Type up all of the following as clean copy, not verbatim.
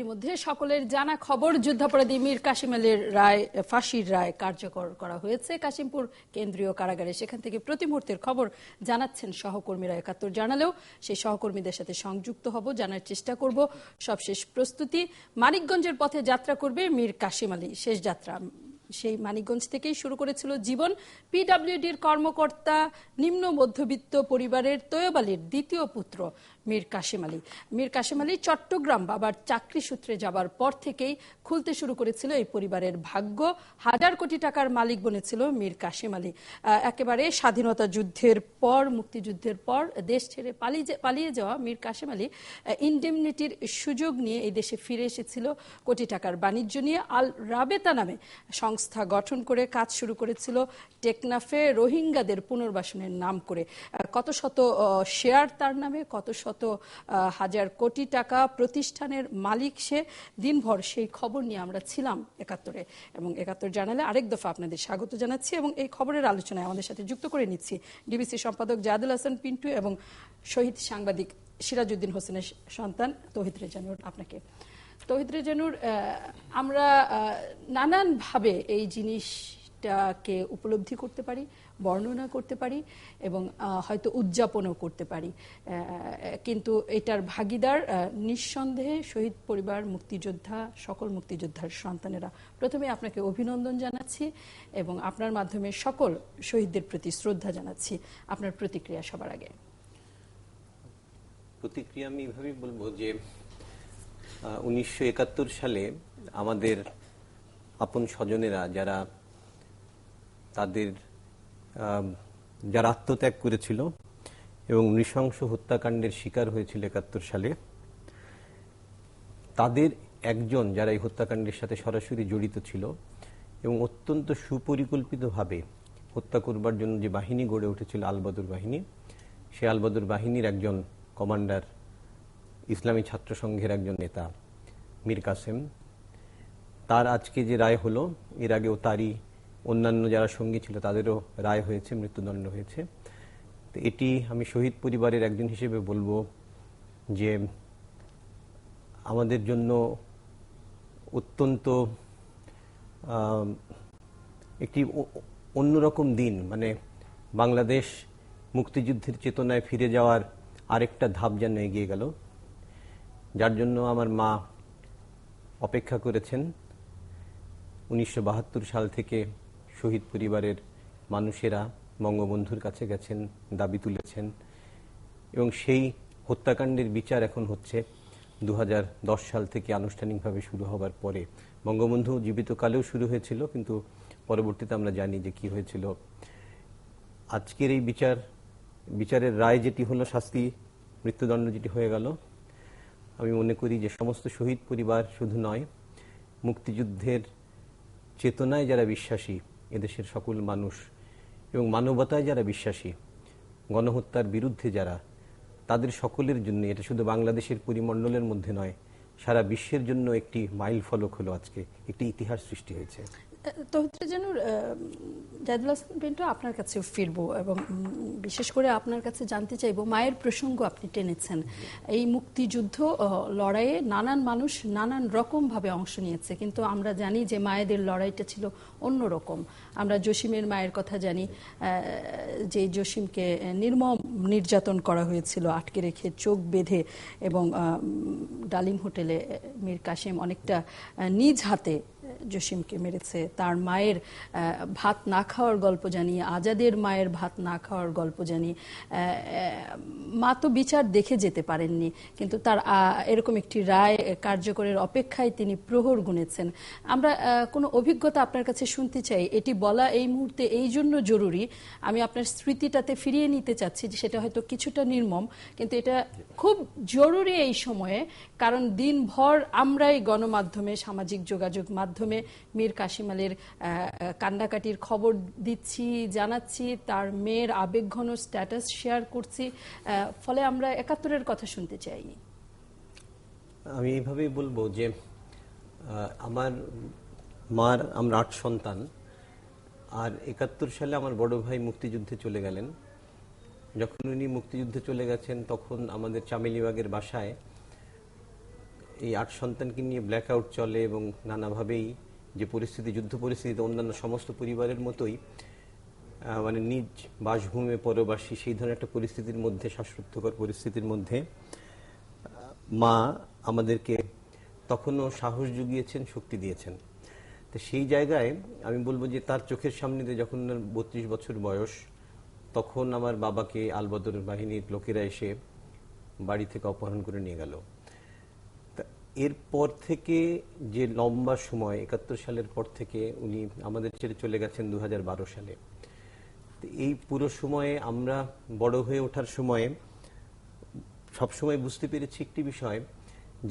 ইতিমধ্যে সকলের জানা খবর, যুদ্ধাপরাধী মীর কাসেম আলীর রায়, ফাঁসির রায় কার্যকর করা হয়েছে কাশিমপুর কেন্দ্রীয় কারাগারে। সেখান থেকে প্রতি মুহূর্তের খবর জানাচ্ছেন সহকর্মীরা। ৭১ জানালেও সেই সহকর্মীদের সাথে সংযুক্ত হব, জানার চেষ্টা করব সবশেষ প্রস্তুতি। মানিকগঞ্জের পথে যাত্রা করবে মীর কাসেম আলী, শেষ যাত্রা সেই মানিকগঞ্জ থেকেই শুরু করেছিল জীবন। পিডব্লিউডির কর্মকর্তা, নিম্ন মধ্যবিত্ত পরিবারের তৈয়ব আলীর দ্বিতীয় পুত্র মীর কাসেম আলী। মীর কাসেম আলী চট্টগ্রাম বাবার চাকরি সূত্রে যাবার পর থেকেই খুলতে শুরু করেছিল এই পরিবারের ভাগ্য। হাজার কোটি টাকার মালিক বনেছিল মীর কাসেম আলী। একেবারে স্বাধীনতা যুদ্ধের পর, মুক্তিযুদ্ধের পর দেশ ছেড়ে পালিয়ে যাওয়া মীর কাসেম আলী ইনডেমনিটির সুযোগ নিয়ে এই দেশে ফিরে এসেছিল কোটি টাকার বাণিজ্য নিয়ে। আল রাবেতা নামে সংস্থা গঠন করে কাজ শুরু করেছিল টেকনাফে রোহিঙ্গাদের পুনর্বাসনের নাম করে। কত শত শেয়ার তার নামে, কত শত হাজার কোটি টাকা প্রতিষ্ঠানের মালিক সে। দিনভর সেই খবর নিয়ে আমরা ছিলাম ৭১-এ, এবং ৭১ জানালে আরেক দফা আপনাদের স্বাগত জানাচ্ছি এবং এই খবরের আলোচনায় আমাদের সাথে যুক্ত করে নিচ্ছি ডিবিসি সম্পাদক জাহেদুল হাসান পিন্টু এবং শহীদ সাংবাদিক সিরাজউদ্দিন হোসেনের সন্তান তৌহিদ রেজানুর। আপনাকে তৌহিদ রেজানুর, আমরা নানানভাবে এই জিনিসটাকে উপলব্ধি করতে পারি, বর্ণনা করতে পারি এবং হয়তো উদযাপনও করতে পারি, কিন্তু এটার ভাগিদার নিঃসন্দেহে শহীদ পরিবার, মুক্তিযোদ্ধা, সকল মুক্তিযোদ্ধার সন্তানেরা। প্রথমে আপনাকে অভিনন্দন জানাচ্ছি এবং আপনার মাধ্যমে সকল শহীদদের প্রতি শ্রদ্ধা জানাচ্ছি। আপনার প্রতিক্রিয়া সবার আগে। প্রতিক্রিয়া আমি এভাবেই বলবো যে ১৯৭১ সালে আমাদের আপন স্বজনেরা যারা আত্মত্যাগ করেছিল এবং নৃশংস হত্যাকাণ্ডের শিকার হয়েছিল ৭১ সালে, তাদের একজন যারা এই হত্যাকাণ্ডের সাথে সরাসরি জড়িত ছিল এবং অত্যন্ত সুপরিকল্পিতভাবে হত্যা করবার জন্য যে বাহিনী গড়ে উঠেছিল আলবদর বাহিনী, সে আলবদর বাহিনীর একজন কমান্ডার, ইসলামী ছাত্র সংঘের একজন নেতা মীর কাসেম, তার আজকে যে রায় হলো, এর আগেও তারই অন্যান্য যারা সঙ্গী ছিল তাদেরও রায় হয়েছে, মৃত্যুদণ্ড হয়েছে। তো এটি আমি শহীদ পরিবারের একজন হিসেবে বলবো যে আমাদের জন্য অত্যন্ত একটি অন্যরকম দিন, মানে বাংলাদেশ মুক্তিযুদ্ধের চেতনায় ফিরে যাওয়ার আরেকটা ধাপ যেন এগিয়ে গেল, যার জন্য আমার মা অপেক্ষা করেছেন। ১৯৭২ সাল থেকে শহীদ পরিবারের মানুষেরা বঙ্গবন্ধুর কাছে গেছেন, দাবি তুলেছেন এবং সেই হত্যাকাণ্ডের বিচার এখন হচ্ছে ২০১০ সাল থেকে আনুষ্ঠানিকভাবে শুরু হবার পরে। বঙ্গবন্ধু জীবিতকালেও শুরু হয়েছিল, কিন্তু পরবর্তীতে আমরা জানি যে কি হয়েছিল। আজকের এই বিচারের রায় যেটি হলো, শাস্তি, মৃত্যুদণ্ড যেটি হয়ে গেল, আমি মনে করি যে সমস্ত শহীদ পরিবার শুধু নয়, মুক্তিযুদ্ধের চেতনায় যারা বিশ্বাসী, এদেশের সকল মানুষ এবং মানবতায় যারা বিশ্বাসী, গণহত্যার বিরুদ্ধে যারা, তাদের সকলের জন্য এটা শুধু বাংলাদেশের পরিমণ্ডলের মধ্যে নয়, সারা বিশ্বের জন্য একটি মাইল ফলক হলো, আজকে একটি ইতিহাস সৃষ্টি হয়েছে। তৌহিদ রেজানুর, জাহেদুল হাসান পিন্টু, আপনার কাছে ফিরবো এবং বিশেষ করে আপনার কাছে জানতে চাইবো, মায়ের প্রসঙ্গ আপনি টেনেছেন। এই মুক্তিযুদ্ধ লড়াইয়ে নানান মানুষ নানান রকমভাবে অংশ নিয়েছে, কিন্তু আমরা জানি যে মায়েদের লড়াইটা ছিল অন্যরকম। আমরা জসিমের মায়ের কথা জানি, যে জসিমকে নির্মম নির্যাতন করা হয়েছিল, আটকে রেখে চোখ বেঁধে, এবং ডালিম হোটেলে মীর কাসেম অনেকটা নিজ হাতে জসিমকে মেরেছে। তার মায়ের ভাত না খাওয়ার গল্প জানি, আজাদের মায়ের ভাত না খাওয়ার গল্প জানি। মা তো বিচার দেখে যেতে পারেননি, কিন্তু তার এরকম একটি রায় কার্যকরের অপেক্ষায় তিনি প্রহর গুনেছেন। আমরা কোনো অভিজ্ঞতা আপনার কাছে শুনতে চাই। এটি বলা এই মুহূর্তে এই জন্য জরুরি, আমি আপনার স্মৃতিটাতে ফিরিয়ে নিতে চাচ্ছি, যে সেটা হয়তো কিছুটা নির্মম, কিন্তু এটা খুব জরুরি এই সময়ে, কারণ দিনভর আমরাই গণমাধ্যমে, সামাজিক যোগাযোগ মাধ্যমে মীর কাসেম আলীর কান্নাকাটির খবর দিচ্ছি, জানাচ্ছি, তার মেয়ের আবেগঘন স্ট্যাটাস শেয়ার করছি, ফলে আমরা ৭১-এর কথা শুনতে চাই। আমি এইভাবেই বলবো যে আমার মার, আমরা ৮ সন্তান, আর ৭১ সালে আমার বড় ভাই মুক্তিযুদ্ধে চলে গেলেন। যখন উনি মুক্তিযুদ্ধে চলে গেছেন, তখন আমাদের চামেলিবাগের বাসায় এই 8 সন্তানকে নিয়ে ব্ল্যাকআউট চলে এবং নানাভাবেই যে পরিস্থিতি, যুদ্ধ পরিস্থিতিতে অন্যান্য সমস্ত পরিবারের মতোই মানে নিজ বাসভূমে পরবাসী সেই ধরনের একটা পরিস্থিতির মধ্যে, শ্বাসরুদ্ধকর পরিস্থিতির মধ্যে মা আমাদেরকে তখনও সাহস জুগিয়েছেন, শক্তি দিয়েছেন। তো সেই জায়গায় আমি বলবো যে তার চোখের সামনে দিয়ে যখন 32 বছর বয়স, তখন আমার বাবাকে আলবদর বাহিনীর লোকেরা এসে বাড়ি থেকে অপহরণ করে নিয়ে গেল। এরপর থেকে যে লম্বা সময়, 71 সালের পর থেকে উনি আমাদের ছেড়ে চলে গেছেন 2012 সালে। এই পুরো সময়ে আমরা বড় হয়ে ওঠার সময়ে সবসময় বুঝতে পেরেছি একটি বিষয়,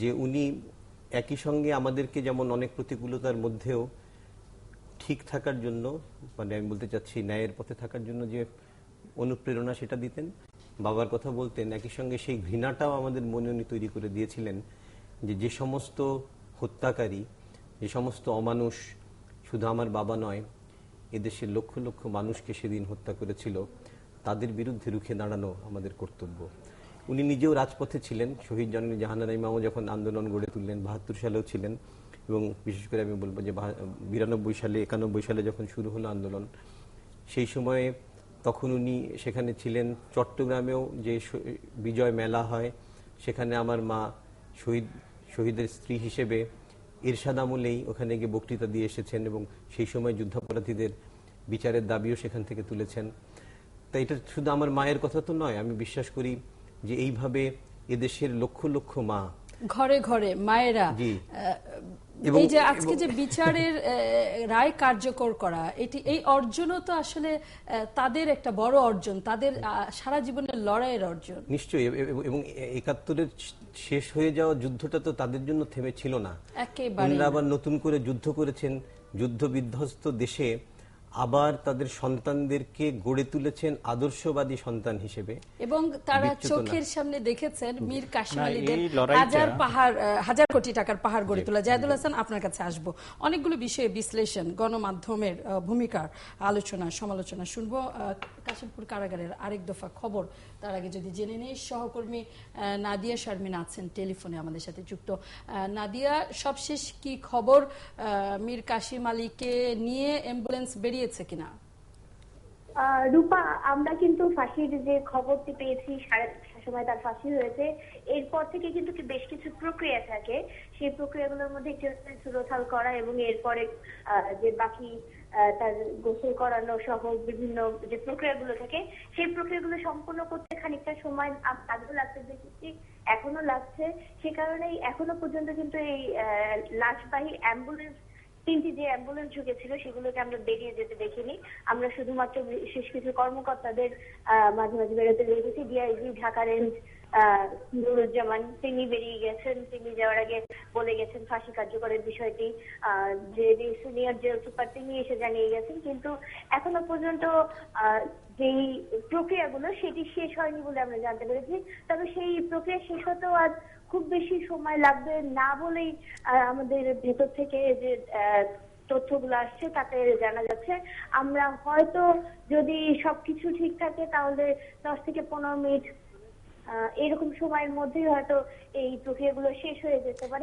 যে উনি একই সঙ্গে আমাদেরকে যেমন অনেক প্রতিকূলতার মধ্যেও ঠিক থাকার জন্য, মানে আমি বলতে চাচ্ছি ন্যায়ের পথে থাকার জন্য যে অনুপ্রেরণা সেটা দিতেন, বাবার কথা বলতেন, একই সঙ্গে সেই ঘৃণাটাও আমাদের মনে উনি তৈরি করে দিয়েছিলেন যে যে সমস্ত হত্যাকারী, যে সমস্ত অমানুষ, শুধু আমার বাবা নয়, এদেশের লক্ষ লক্ষ মানুষকে সেদিন হত্যা করেছিল, তাদের বিরুদ্ধে রুখে দাঁড়ানো আমাদের কর্তব্য। উনি নিজেও রাজপথে ছিলেন, শহীদ জননী জাহানারা ইমামও যখন আন্দোলন গড়ে তুললেন, 72 সালেও ছিলেন, এবং বিশেষ করে আমি বলবো যে 92 সালে 91 সালে যখন শুরু হলো আন্দোলন, সেই সময়ে তখন উনি সেখানে ছিলেন। চট্টগ্রামেও যে বিজয় মেলা হয়, সেখানে আমার মা শহীদের স্ত্রী হিসেবে এরশাদ আমলেই ওখানে গিয়ে বক্তৃতা দিয়ে এসেছেন এবং সেই সময় যুদ্ধাপরাধীদের বিচারের দাবিও সেখান থেকে তুলেছেন। তাই এটা শুধু আমার মায়ের কথা তো নয়, আমি বিশ্বাস করি যে এইভাবে এদেশের লক্ষ লক্ষ মা, ঘরে ঘরে মায়েরা, এই যে আজকে যে বিচারের রায় কার্যকর করা, এই অর্জনও তো আসলে তাদের একটা বড় অর্জন, তাদের সারা জীবনের লড়াইয়ের অর্জন। নিশ্চয়ই, এবং 71-এর শেষ হয়ে যাওয়া যুদ্ধটা তো তাদের জন্য থেমে ছিল না, একেবারে আবার নতুন করে যুদ্ধ করেছেন, যুদ্ধ বিধ্বস্ত দেশে আবার তাদের সন্তানদেরকে গড়ে তুলেছেন আদর্শবাদী সন্তান হিসেবে, এবং তারা চোখের সামনে দেখেছেন মীর কাসেম আলীদের হাজার কোটি টাকার পাহাড় গড়ে তোলা। জায়েদুল হাসান, আপনার কাছে আসবো, অনেকগুলো বিষয়ে বিশ্লেষণ, গণমাধ্যমের ভূমিকার আলোচনা সমালোচনা শুনবো। কাশিমপুর কারাগারের আরেক দফা খবর, তার আগে যদি জেনে নেই, সহকর্মী নাদিয়া শারমিন আছেন টেলিফোনে আমাদের সাথে যুক্ত। নাদিয়া, সবশেষ কি খবর, মীর কাসেম আলীকে নিয়ে অ্যাম্বুলেন্স বেরিয়েছে কিনা? রূপা, আমরা কিন্তু ফাঁসির যে খবরটি পেয়েছি, 8:30 সময় তার ফাঁসি হয়েছে, এরপর থেকে কিন্তু বেশ কিছু প্রক্রিয়া থাকে। সেই প্রক্রিয়াগুলোর মধ্যে একটি হচ্ছে সুরথাল করা, এবং এরপরে যে বাকি তার গোসল করানো সহ বিভিন্ন যে প্রক্রিয়াগুলো থাকে, সেই প্রক্রিয়াগুলো সম্পূর্ণ করতে খানিকটা সময় আগেও লাগতে দেখেছি, এখনো লাগছে। সে কারণেই এখনো পর্যন্ত কিন্তু এই লাশবাহী অ্যাম্বুলেন্স, 3টি যে অ্যাম্বুলেন্স ঢুকেছিল সেগুলোকে আমরা বেরিয়ে যেতে দেখিনি। আমরা শুধুমাত্র বিশেষ কিছু কর্মকর্তাদের মাঝে মাঝে বেরোতে দেখেছি। ডিআইজি ঢাকা রেঞ্জ নুরুজ্জামান, তিনি বেরিয়ে গেছেন। তিনি যাওয়ার আগে বলে গেছেন ফাঁসি কার্যকরের বিষয়টি যে সিনিয়র জেল সুপার তিনি এসে জানিয়ে গেছেন। কিন্তু এখনো পর্যন্ত যেই প্রক্রিয়াগুলো সেটি শেষ হয়নি বলে আমরা জানতে পেরেছি। তবে সেই প্রক্রিয়া শেষ হতেও আজ খুব বেশি সময় লাগবে না বলেই আমাদের ভেতর থেকে যে তথ্যগুলো আসছে তাতে জানা যাচ্ছে। আমরা হয়তো যদি সবকিছু ঠিক থাকে তাহলে 10 থেকে 15 মিনিট এরকম সময়ের মধ্যেই হয়তো এই প্রক্রিয়াগুলো শেষ হয়ে যেতে পারে।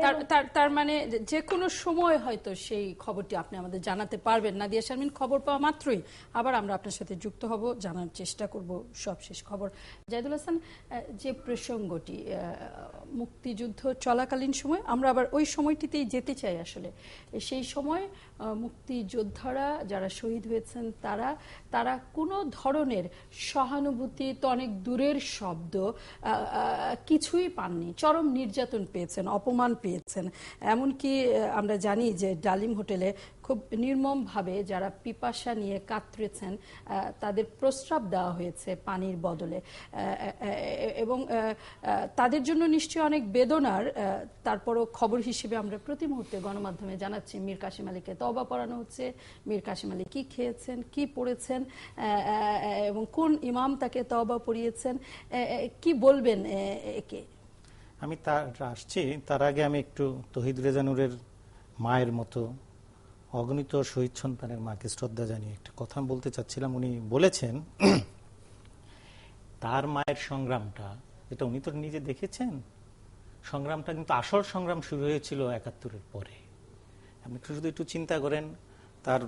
তার মানে যে কোনো সময় হয়তো সেই খবরটি আপনি আমাদের জানাতে পারবেন। নাদিয়া শারমিন, খবর পাওয়া মাত্রই আবার আমরা আপনার সাথে যুক্ত হব, জানার চেষ্টা করব সবশেষ খবর। জায়েদুল হাসান, যে প্রসঙ্গটি মুক্তিযুদ্ধ চলাকালীন সময়, আমরা আবার ওই সময়টিতেই যেতে চাই। আসলে সেই সময় মুক্তিযোদ্ধারা যারা শহীদ হয়েছেন তারা কোনো ধরনের সহানুভূতি তো অনেক দূরের শব্দ, কিছুই পাননি, চরম নির্যাতন পেয়েছেন, অপমান পেয়েছেন। এমনকি আমরা জানি যে ডালিম হোটেলে খুব নির্মমভাবে যারা পিপাসা নিয়ে কাতরেছেন তাদের প্রস্রাব দেওয়া হয়েছে পানির বদলে, এবং তাদের জন্য নিশ্চয়ই অনেক বেদনার। তারপরও খবর হিসেবে আমরা প্রতি মুহূর্তে গণমাধ্যমে জানাচ্ছি মীর কাসেম আলীকে তওবা পড়ানো হচ্ছে। মীর কাসেম আলী কি খেয়েছেন, কি পড়েছেন, এবং কোন ইমাম তাকে তওবা পড়িয়েছেন, কি বলবেন একে? আমি আসছি, তার আগে আমি একটু তহিদ রেজা নূরের মায়ের মতো অগণিত শহীদ সন্তানের মাকে শ্রদ্ধা জানিয়ে একটা কথা বলতে চাচ্ছিলাম। উনি বলেছেন তার মায়ের সংগ্রামটা, এটা উনি তো নিজে দেখেছেন, সংগ্রামটা কিন্তু আসল সংগ্রাম শুরু হয়েছিল ৭১-এর পরে। আপনি শুধু একটু চিন্তা করেন, তার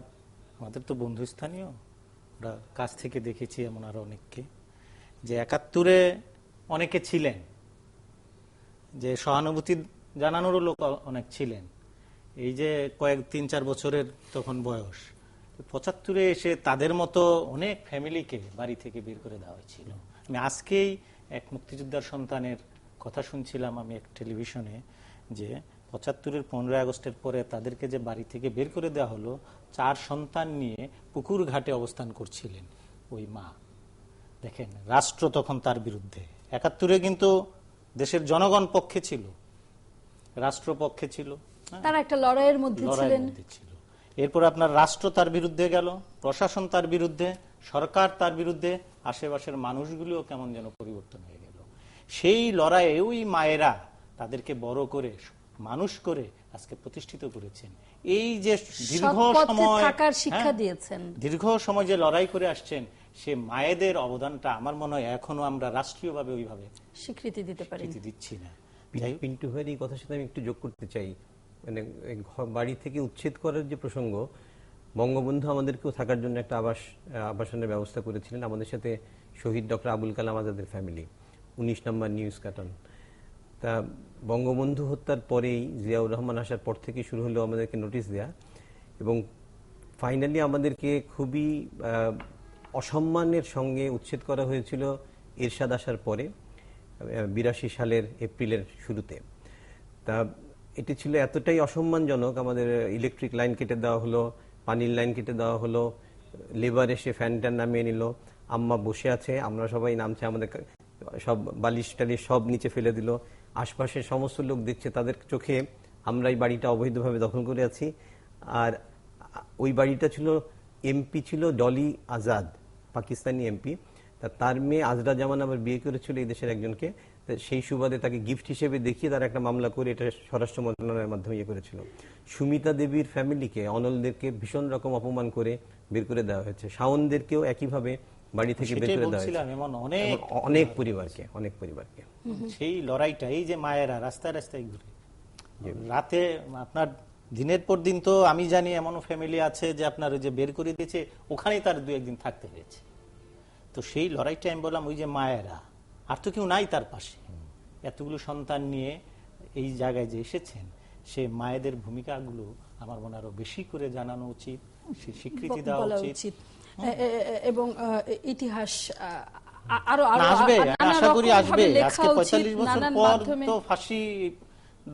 আমাদের তো বন্ধুস্থানীয়, ওরা কাছ থেকে দেখেছি এমন আরো অনেককে, যে ৭১-এ অনেকে ছিলেন, যে সহানুভূতি জানানোরও লোক অনেক ছিলেন। এই যে ৩-৪ বছরের তখন বয়স, ৭৫-এ এসে তাদের মতো অনেক ফ্যামিলিকে বাড়ি থেকে বের করে দেওয়া হয়েছিল। আমি আজকেই এক মুক্তিযোদ্ধার সন্তানের কথা শুনছিলাম আমি এক টেলিভিশনে, যে ৭৫-এর ১৫ই আগস্টের পরে তাদেরকে যে বাড়ি থেকে বের করে দেওয়া হলো, 4 সন্তান নিয়ে পুকুর ঘাটে অবস্থান করছিলেন ওই মা। দেখেন, রাষ্ট্র তখন তার বিরুদ্ধে। ৭১-এ কিন্তু দেশের জনগণ পক্ষে ছিল, রাষ্ট্র পক্ষে ছিল, তারা একটা লড়াইয়ের মধ্যে ছিলেন। এরপর আপনার রাষ্ট্র তার বিরুদ্ধে গেল, প্রশাসন তার বিরুদ্ধে, সরকার তার বিরুদ্ধে, আশেপাশের মানুষগুলিও কেমন যেন পরিবর্তন হয়ে গেল। সেই লড়াইয়ে ওই মায়েরা তাদেরকে বড় করে মানুষ করে আজকে প্রতিষ্ঠিত করেছেন। এই যে দীর্ঘ সময় থাকার শিক্ষা দিয়েছেন, দীর্ঘ সময় যে লড়াই করে আসছেন, সে মায়েদের অবদানটা আমার মনে হয় এখনো আমরা রাষ্ট্রীয়ভাবে ওইভাবে স্বীকৃতি দিচ্ছি না। পিন্টু ভাইয়ের এই কথার সাথে আমি একটু যোগ করতে চাই, মানে বাড়ি থেকে উচ্ছেদ করার যে প্রসঙ্গ, বঙ্গবন্ধু আমাদেরকেও থাকার জন্য একটা আবাসনের ব্যবস্থা করেছিলেন। আমাদের সাথে শহীদ ডক্টর আবুল কালাম আজাদের ফ্যামিলি, 19 নম্বর নিউজ কাটন। তা বঙ্গবন্ধু হত্যার পরেই জিয়াউর রহমান আসার পর থেকে শুরু হলো আমাদেরকে নোটিশ দেয়া, এবং ফাইনালি আমাদেরকে খুবই অসম্মানের সঙ্গে উচ্ছেদ করা হয়েছিল এরশাদ আসার পরে ৮২ সালের এপ্রিলের শুরুতে। তা এটি ছিল এতটাই অসম্মানজনক, আমাদের ইলেকট্রিক লাইন কেটে দেওয়া হলো, পানির লাইন কেটে দেওয়া হলো, লেবার এসে ফ্যানটা নামিয়ে নিল, আম্মা বসে আছে, আমরা সবাই নামছে, আমাদের সব বালিশ টালিশ সব নিচে ফেলে দিল। আশপাশের সমস্ত লোক দেখছে, তাদের চোখে আমরা এই বাড়িটা অবৈধভাবে দখল করে আছি। আর ওই বাড়িটা ছিল, এমপি ছিল ডলি আজাদ, পাকিস্তানি এমপি। তার মেয়ে আজরা জামান আবার বিয়ে করেছিল এই দেশের একজনকে, সেই সুবাদে তাকে গিফট হিসেবে দেখিয়ে তারা একটা মামলা করে এটা স্বরাষ্ট্র মন্ত্রণালয়ের মাধ্যমে ইয়ে করেছিল। সুমিতা দেবীর ফ্যামিলিকে, অনলদেরকে ভীষণ রকম অপমান করে বের করে দেওয়া হয়েছে। শাওনদেরকেও একইভাবে বাড়ি থেকে বের করে দেওয়া হয়েছে, অনেক পরিবারকে। সেই লড়াইটা, এই যে মায়েরা রাস্তায় রাস্তায় ঘুরে রাতে, আপনার দিনের পর দিন তো আমি জানি এমনও ফ্যামিলি আছে যে আপনার ওই যে বের করে দিয়েছে, ওখানেই তার 2-1 দিন থাকতে হয়েছে। তো সেই লড়াইটা আমি বললাম, ওই যে মায়েরা, আর তো কেউ নাই তার পাশে, এতগুলো সন্তান নিয়ে এই জায়গায় যে এসেছেন, সে মায়েদের ভূমিকাগুলো আমার মনে আরো বেশি করে জানানো উচিত, সে স্বীকৃতি দেওয়া উচিত। এবং ইতিহাস আরো আসবে, আশা করি আসবে। আজকে 45 বছর পর তো ফাঁসি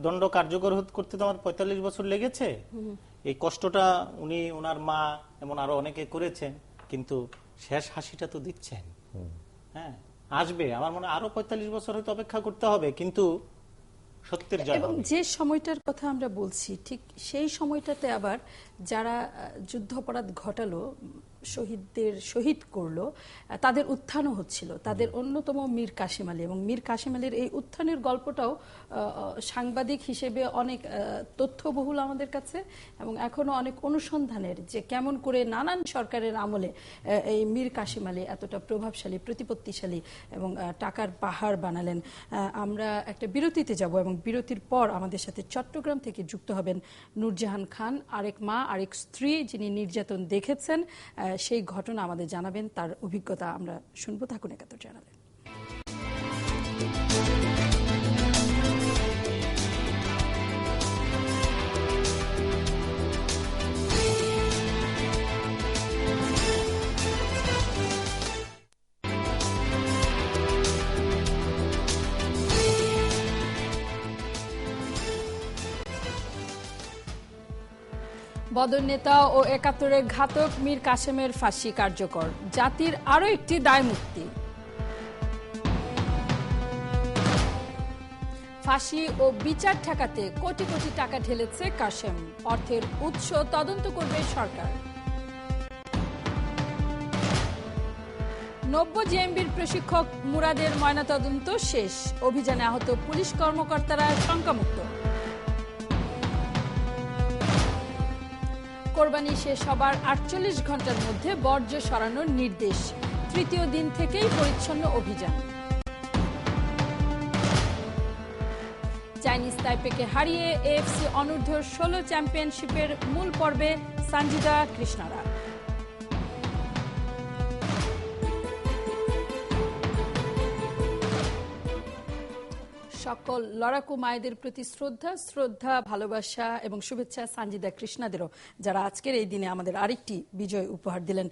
দণ্ড কার্যকর করতে তো আমার 45 বছর লেগেছে। এই কষ্টটা উনি, ওনার মা, এমন আরো অনেকে করেছেন, কিন্তু শেষ হাসিটা তো দিচ্ছেন। হ্যাঁ, আসবে, আমার মনে আরো 45 বছর হয়তো অপেক্ষা করতে হবে, কিন্তু সত্যের জয় হবে। এবং যে সময়টার কথা আমরা বলছি, ঠিক সেই সময়টাতে আবার যারা যুদ্ধাপরাধ ঘটালো, শহীদ করলো, তাদের উত্থানও হচ্ছিল। তাদের অন্যতম মীর কাসেম আলী, এবং মীর কাসেম আলীর এই উত্থানের গল্পটাও সাংবাদিক হিসেবে অনেক তথ্যবহুল আমাদের কাছে, এবং এখনো অনেক অনুসন্ধানের, যে কেমন করে নানান সরকারের আমলে এই মীর কাসেম আলী এতটা প্রভাবশালী, প্রতিপত্তিশালী এবং টাকার পাহাড় বানালেন। আমরা একটা বিরতিতে যাব, এবং বিরতির পর আমাদের সাথে চট্টগ্রাম থেকে যুক্ত হবেন নূরজাহান খান, আরেক মা, আরেক স্ত্রী, যিনি নির্যাতন দেখেছেন, সেই ঘটনা আমাদের জানাবেন, তার অভিজ্ঞতা আমরা শুনবো। থাকুন ৭১ চ্যানেলে। বদর নেতা ও ৭১-এর ঘাতক মীর কাসেমের ফাঁসি কার্যকর, জাতির আরো একটি দায় মুক্তি। ফাঁসি ও বিচার ঠেকাতে কোটি কোটি টাকা ঢেলেছে কাসেম, অর্থের উৎস তদন্ত করবে সরকার। ৯০ জেএমবির প্রশিক্ষক মুরাদের ময়নাতদন্ত শেষ, অভিযানে আহত পুলিশ কর্মকর্তারা শঙ্কামুক্ত। কোরবানি শেষ হবার ৪৮ ঘন্টার মধ্যে বর্জ্য সরানোর নির্দেশ, তৃতীয় দিন থেকেই পরিচ্ছন্ন অভিযান। চাইনিজ তাইপেকে হারিয়ে এএফসি অনূর্ধ্ব 16 চ্যাম্পিয়নশিপের মূল পর্বে সানজিদা কৃষ্ণারা। সকল লড়াকু মায়েদের প্রতি শ্রদ্ধা ভালোবাসা এবং শুভেচ্ছা সানজিদা কৃষ্ণাদেরও, যারা আজকের এই দিনে আমাদের আরেকটি বিজয় উপহার দিলেন।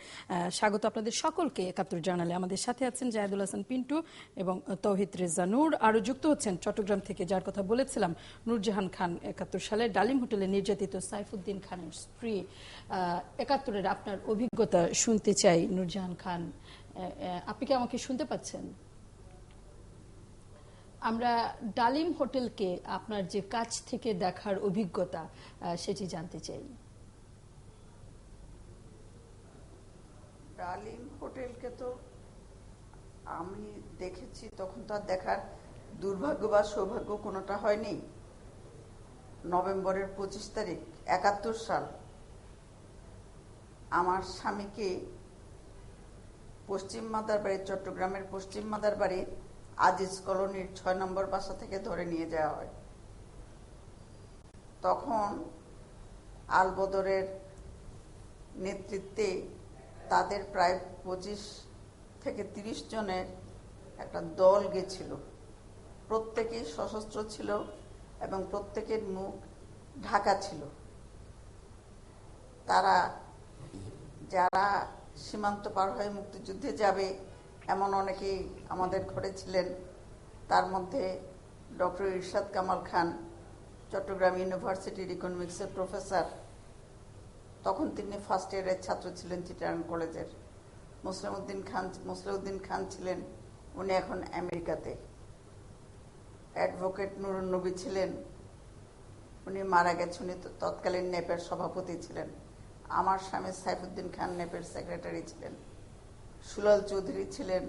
স্বাগত আপনাদের সকলকে ৭১ জার্নালে। আমাদের সাথে আছেন জাহেদুল হাসান পিন্টু এবং তৌহিদ রেজা নূর। আরো যুক্ত হচ্ছেন চট্টগ্রাম থেকে, যার কথা বলেছিলাম, নূরজাহান খান। ৭১ সালে ডালিম হোটেলে নির্যাতিত সাইফুদ্দিন খানের স্ত্রী। ৭১-এর আপনার অভিজ্ঞতা শুনতে চাই নূরজাহান খান। আপনি কি আমাকে শুনতে পাচ্ছেন? আমরা ডালিম হোটেলকে আপনার যে কাছ থেকে দেখার অভিজ্ঞতা সেটি জানতে চাই। ডালিম হোটেলকে তো আমি দেখেছি, তখন তো আর দেখার দুর্ভাগ্য বা সৌভাগ্য কোনোটা হয়নি। নভেম্বরের 25 তারিখ ৭১ সাল আমার স্বামীকে পশ্চিম মাদারবাড়ি, চট্টগ্রামের পশ্চিম মাদারবাড়ির আজিজ কলোনির ৬ নম্বর বাসা থেকে ধরে নিয়ে যাওয়া হয়। তখন আলবদরের নেতৃত্বে তাদের প্রায় 25 থেকে 30 জনের একটা দল গেছিল। প্রত্যেকেই সশস্ত্র ছিল এবং প্রত্যেকের মুখ ঢাকা ছিল। তারা যারা সীমান্ত পার হয়ে মুক্তিযুদ্ধে যাবে এমন অনেকেই আমাদের ঘরে ছিলেন। তার মধ্যে ডক্টর ইরশাদ কামাল খান, চট্টগ্রাম ইউনিভার্সিটির ইকোনমিক্সের প্রফেসর, তখন তিনি ফার্স্ট ইয়ারের ছাত্র ছিলেন চিটাগাং কলেজের। মুসলিউদ্দিন খান ছিলেন, উনি এখন আমেরিকাতে। অ্যাডভোকেট নুরুন নবী ছিলেন, উনি মারা গেছেন, উনি তৎকালীন নেপের সভাপতি ছিলেন। আমার স্বামী সাইফুদ্দিন খান নেপের সেক্রেটারি ছিলেন। সুলাল চৌধুরী ছিলেন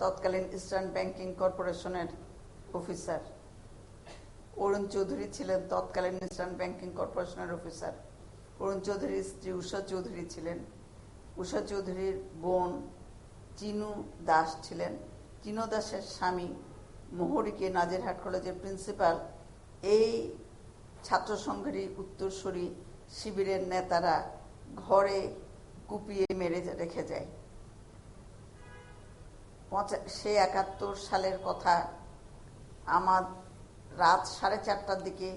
তৎকালীন ইস্টার্ন ব্যাংকিং কর্পোরেশনের অফিসার। অরুণ চৌধুরী ছিলেন তৎকালীন ইস্টার্ন ব্যাংকিং কর্পোরেশনের অফিসার। অরুণ চৌধুরীর স্ত্রী উষা চৌধুরী ছিলেন। উষা চৌধুরীর বোন চিনু দাস ছিলেন। চিনু দাসের স্বামী মোহরিকে নাজিরহাট কলেজের প্রিন্সিপাল। এই ছাত্র সংঘেরই উত্তরসূরি শিবিরের নেতারা ঘরে কুপিয়ে মেরে রেখে যায়। সে ৭১ সালের কথা। আমার রাত 4:30টার দিকে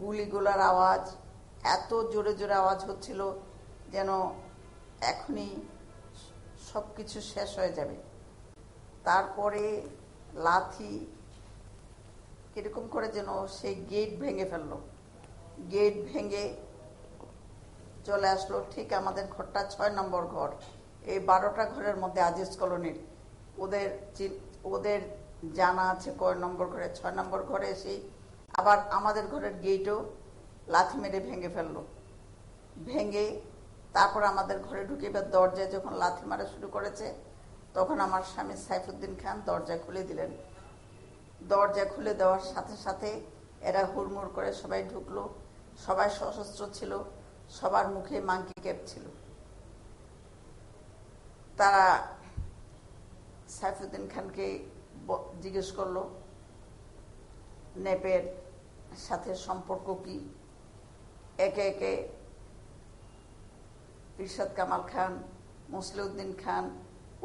গুলিগোলার আওয়াজ, এত জোরে জোরে আওয়াজ হচ্ছিল যেন এখনই সবকিছু শেষ হয়ে যাবে। তারপরে লাথি কিরকম করে যেন সেই গেট ভেঙে ফেললো। গেট ভেঙে চলে আসলো ঠিক আমাদের ঘরটা 6 নম্বর ঘর। এই 12টা ঘরের মধ্যে আজিজ কলোনির ওদের জানা আছে কয় নম্বর ঘরে। 6 নম্বর ঘরে এসে আবার আমাদের ঘরের গেটও লাথি মেরে ভেঙে ফেললো। ভেঙে তারপর আমাদের ঘরে ঢুকে এবার দরজায় যখন লাথি মারা শুরু করেছে, তখন আমার স্বামী সাইফুদ্দিন খান দরজা খুলে দিলেন। দরজা খুলে দেওয়ার সাথে সাথে এরা হুড়মুড় করে সবাই ঢুকলো। সবাই সশস্ত্র ছিল, সবার মুখে মাংকি ক্যাপ ছিল। তারা সাইফুদ্দিন খানকে জিজ্ঞেস করলো নেপের সাথে সম্পর্ক কি। একে একে ইরশাদ কামাল খান, মুসলিউদ্দিন খান,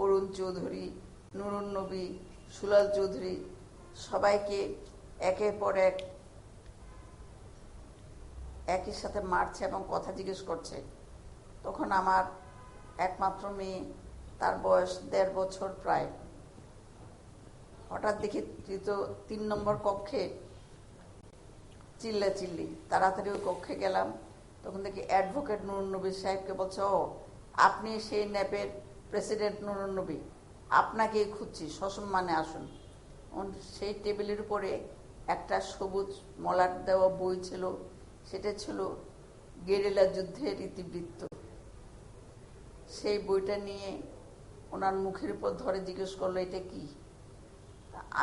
অরুণ চৌধুরী, নুরুন নবী, সুলাল চৌধুরী সবাইকে একের পর এক একই সাথে মারছে এবং কথা জিজ্ঞেস করছে। তখন আমার একমাত্র মেয়ে, তার বয়স 1.5 বছর প্রায়। হঠাৎ দেখি 3 নম্বর কক্ষে চিল্লাচিল্লি। তাড়াতাড়ি ওই কক্ষে গেলাম। তখন দেখি অ্যাডভোকেট নুরুন নবী সাহেবকে বলছে, ও আপনি সেই ন্যাপের প্রেসিডেন্ট নুরুন নবী, আপনাকেই খুঁজছি, সসম্মানে আসুন। সেই টেবিলের উপরে একটা সবুজ মলাট দেওয়া বই ছিল, সেটা ছিল গেরিলা যুদ্ধের ইতিবৃত্ত। সেই বইটা নিয়ে ওনার মুখের উপর ধরে জিজ্ঞেস করলো এটা কি।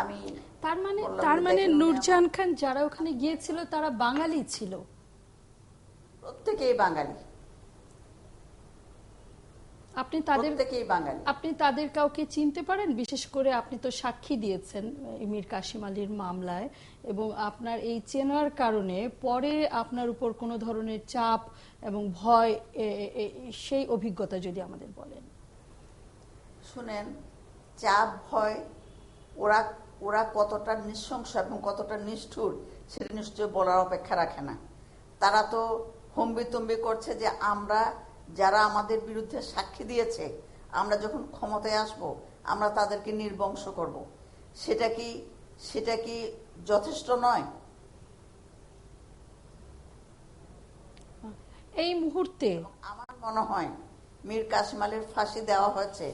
আমি তার মানে নূরজাহান খান যারা ওখানে গিয়েছিল তারা বাঙালি ছিল, প্রত্যেকেই বাঙালি। প্রত্যেকেই বাঙালি। আপনি তাদের কাউকে চিনতে পারেন? বিশেষ করে আপনি তো সাক্ষী দিয়েছেন মীর কাসেম আলীর মামলায়, এবং আপনার এই চেনার কারণে পরে আপনার উপর কোনো ধরনের চাপ এবং ভয়, সেই অভিজ্ঞতা যদি আমাদের বলেন। শুনেন, চাপ ভয় ওরা ওরা কতটা নৃশংস এবং কতটা নিষ্ঠুর সেটা নিশ্চয় বলার অপেক্ষা রাখে না। তারা তো হম্বিতম্বি করছে যে আমরা যারা আমাদের বিরুদ্ধে সাক্ষী দিয়েছে, আমরা যখন ক্ষমতায় আসব আমরা তাদেরকে নির্বংশ করব। সেটা কি যথেষ্ট নয়? এই মুহূর্তে আমার মনে হয় মীর কাসেম আলীর ফাঁসি দেওয়া হয়েছে,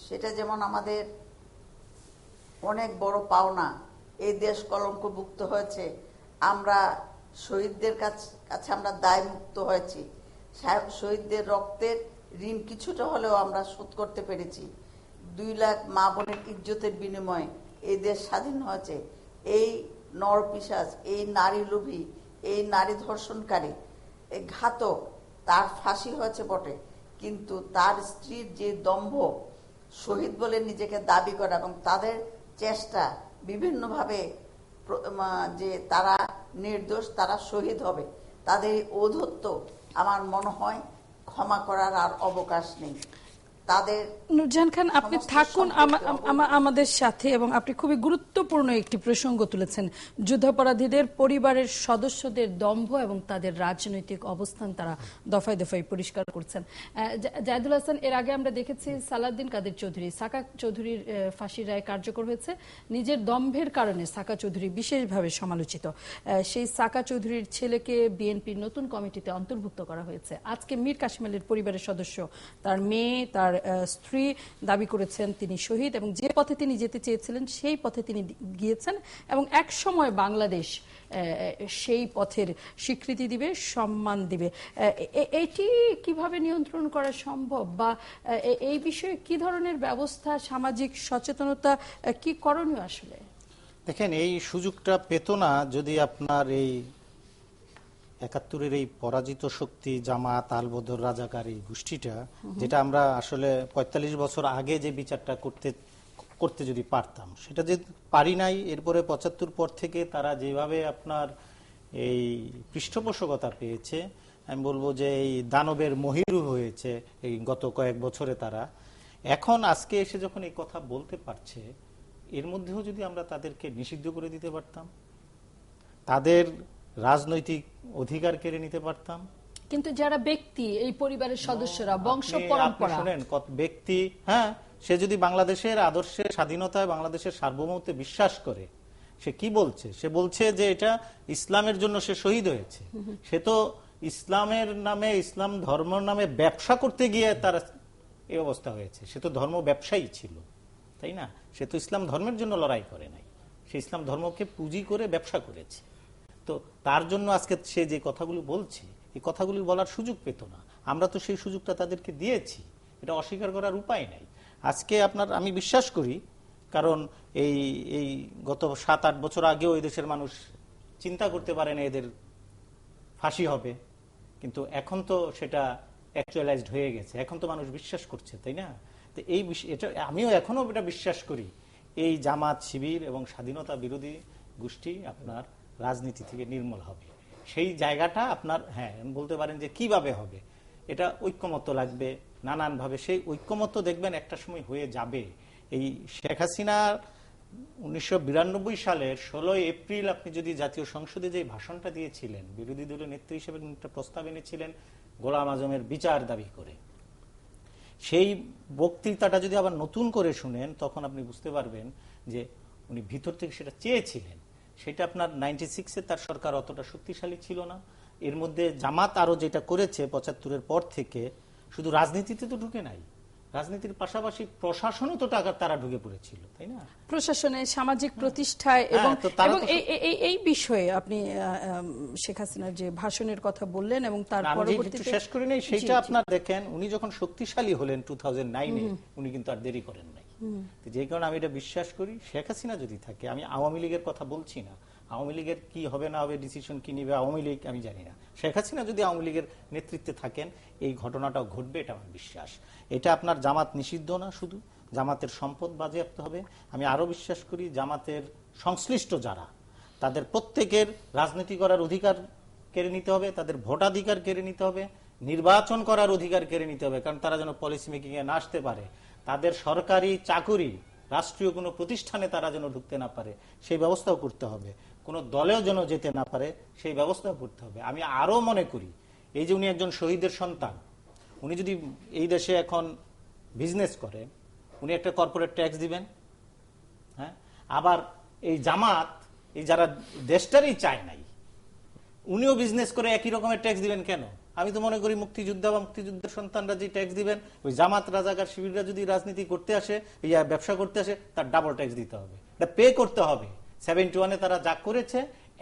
সেটা যেমন আমাদের অনেক বড় পাওনা। এই দেশ কলঙ্কমুক্ত হয়েছে, আমরা শহীদদের কাছে আমরা দায় মুক্ত হয়েছি, শহীদদের রক্তের ঋণ কিছুটা হলেও আমরা শোধ করতে পেরেছি। 2 লাখ মা বোনের ইজ্জতের বিনিময়ে এই দেশ স্বাধীন হয়েছে। এই নরপিশাচ, এই নারী লোভী, এই নারী ধর্ষণকারী, এই ঘাতক, তার ফাঁসি হয়েছে বটে, কিন্তু তার স্ত্রীর যে দম্ভ, শহীদ বলে নিজেকে দাবি করা এবং তাদের চেষ্টা বিভিন্নভাবে যে তারা নির্দোষ, তারা শহীদ হবে, তাদের ঔদ্ধত্য আমার মনে হয় ক্ষমা করার আর অবকাশ নেই। তাদের নুরজাহান খান, আপনি থাকুন আমাদের সাথে, এবং আপনি খুবই গুরুত্বপূর্ণ একটি প্রসঙ্গ তুলেছেন। যুদ্ধাপরাধীদের পরিবারের সদস্যদের দম্ভ এবং তাদের রাজনৈতিক অবস্থান তারা দফায় দফায় পরিষ্কার করছেন। জায়েদুল হাসান, এর আগে আমরা দেখেছি সালাউদ্দিন কাদের চৌধুরী, সাকা চৌধুরীর ফাঁসির রায় কার্যকর হয়েছে। নিজের দম্ভের কারণে সাকা চৌধুরী বিশেষভাবে সমালোচিত। সেই সাকা চৌধুরীর ছেলেকে বিএনপির নতুন কমিটিতে অন্তর্ভুক্ত করা হয়েছে। আজকে মীর কাসেম আলীর পরিবারের সদস্য, তার মেয়ে, তার স্ত্রী দাবি করেছেন তিনি শহীদ, এবং যে পথে তিনি যেতে চেয়েছিলেন সেই পথে তিনি গিয়েছেন, এবং এক সময় বাংলাদেশ সেই পথের স্বীকৃতি দিবে, সম্মান দিবে। এটি কিভাবে নিয়ন্ত্রণ করা সম্ভব, বা এই বিষয়ে কি ধরনের ব্যবস্থা, সামাজিক সচেতনতা কি করণীয়? আসলে দেখেন, এই সুযোগটা পেত না যদি আপনার এই 71-এর এই পরাজিত শক্তি জামাত, আলবদর, রাজাকার এই গোষ্ঠীটা, যেটা আমরা আসলে 45 বছর আগে যে বিচারটা করতে যদি পারতাম, সেটা যে পারি নাই। এরপরে 75 পর থেকে তারা যেভাবে আপনার এই পৃষ্ঠপোষকতা পেয়েছে, আমি বলবো যে এই দানবের মহিরু হয়েছে এই গত কয়েক বছরে তারা। এখন আজকে এসে যখন এই কথা বলতে পারছে, এর মধ্যেও যদি আমরা তাদেরকে নিষিদ্ধ করে দিতে পারতাম, তাদের রাজনৈতিক অধিকার কেড়ে নিতে পারতাম। কিন্তু যারা ব্যক্তি, এই পরিবারের সদস্যরা, বংশ পরম্পরা, শুনেন, ব্যক্তি, হ্যাঁ, সে যদি বাংলাদেশের আদর্শে, স্বাধীনতায়, বাংলাদেশের সার্বভৌমত্বে বিশ্বাস করে, সে কি বলছে? সে বলছে যে এটা ইসলামের জন্য সে শহীদ হয়েছে। সে তো ইসলামের নামে, ইসলাম ধর্মের নামে ব্যবসা করতে গিয়ে তার এই অবস্থা হয়েছে। সে তো ধর্ম ব্যবসায়ী ছিল, তাই না? সে তো ইসলাম ধর্মের জন্য লড়াই করে নাই, সে ইসলাম ধর্মকে পুঁজি করে ব্যবসা করেছে। তো তার জন্য আজকে সে যে কথাগুলো বলছে, এই কথাগুলি বলার সুযোগ পেত না। আমরা তো সেই সুযোগটা তাদেরকে দিয়েছি, এটা অস্বীকার করার উপায় নাই। আজকে আমি বিশ্বাস করি, কারণ এই গত 7-8 বছর আগেও এই দেশের মানুষ চিন্তা করতে পারে না এদের ফাঁসি হবে, কিন্তু এখন তো সেটা অ্যাকচুয়ালাইজড হয়ে গেছে। এখন তো মানুষ বিশ্বাস করছে, তাই না? তো এটা আমিও এখনো এটা বিশ্বাস করি, এই জামাত, শিবির এবং স্বাধীনতা বিরোধী গোষ্ঠী আপনার রাজনীতি থেকে নির্মূল হবে। সেই জায়গাটা আপনার, হ্যাঁ, বলতে পারেন যে কিভাবে হবে, এটা ঐক্যমত্য লাগবে নানানভাবে। সেই ঐক্যমত্য দেখবেন একটা সময় হয়ে যাবে। এই শেখ হাসিনা 1992 সালের 16 এপ্রিল আপনি যদি জাতীয় সংসদে যে ভাষণটা দিয়েছিলেন, বিরোধী দলের নেত্রী হিসেবে একটা প্রস্তাব এনেছিলেন গোলাম আজমের বিচার দাবি করে, সেই বক্তৃতাটা যদি আবার নতুন করে শুনেন, তখন আপনি বুঝতে পারবেন যে উনি ভিতর থেকে সেটা চেয়েছিলেন। সেটা আপনার 96-এ তার সরকার অতটা শক্তিশালী ছিল না। এর মধ্যে জামাত আরো যেটা করেছে 75-এর পর থেকে, শুধু রাজনীতিতে তো ঢুকে নাই, রাজনীতির পাশাপাশি প্রশাসনও তো তারা ঢুকে পড়েছিল, তাই না? প্রশাসনে, সামাজিক প্রতিষ্ঠায়, এবং এই বিষয়ে আপনি শেখ হাসিনার যে ভাষণের কথা বললেন, এবং তার পরবর্তীতে শেষ করে নেই সেইটা আপনার দেখেন, উনি যখন শক্তিশালী হলেন 2009-এ, উনি কিন্তু আর দেরি করেন নাই। যে কারণে আমি এটা বিশ্বাস করি, শেখ হাসিনা যদি থাকে, আমি আওয়ামী লীগের কথা বলছি না, আওয়ামী লীগের কি হবে না হবে, ডিসিশন কি নিবে আওয়ামী লীগ আমি জানি না। শেখ হাসিনা যদি আওয়ামী লীগের নেতৃত্বে থাকেন এই ঘটনাটাও ঘটবে, এটা আমার বিশ্বাস। এটা আপনার জামাত নিষিদ্ধ না, শুধু জামাতের সম্পদ বাজেয়াপ্ত হবে। আমি আরো বিশ্বাস করি জামাতের সংশ্লিষ্ট যারা, তাদের প্রত্যেকের রাজনীতি করার অধিকার কেড়ে নিতে হবে, তাদের ভোটাধিকার কেড়ে নিতে হবে, নির্বাচন করার অধিকার কেড়ে নিতে হবে, কারণ তারা যেন পলিসি মেকিং এ না আসতে পারে। তাদের সরকারি চাকুরি, রাষ্ট্রীয় কোনো প্রতিষ্ঠানে তারা যেন ঢুকতে না পারে সেই ব্যবস্থাও করতে হবে, কোনো দলেও যেন যেতে না পারে সেই ব্যবস্থাও করতে হবে। আমি আরো মনে করি এই যে উনি একজন শহীদের সন্তান, উনি যদি এই দেশে এখন বিজনেস করে, উনি একটা কর্পোরেট ট্যাক্স দিবেন। হ্যাঁ, আবার এই জামাত, এই যারা দেশটারই চায় নাই, উনিও বিজনেস করে একই রকমের ট্যাক্স দিবেন কেন? আমি তো মনে করি মুক্তিযোদ্ধা বা মুক্তিযুদ্ধের সন্তানরা যে ট্যাক্স দিবেন, ওই জামাত রাজাকার শিবিররা যদি রাজনীতি করতে আসে, ব্যবসা করতে আসে, তার ডাবল ট্যাক্স দিতে হবে, এটা পে করতে হবে। 71-এ তারা যা করেছে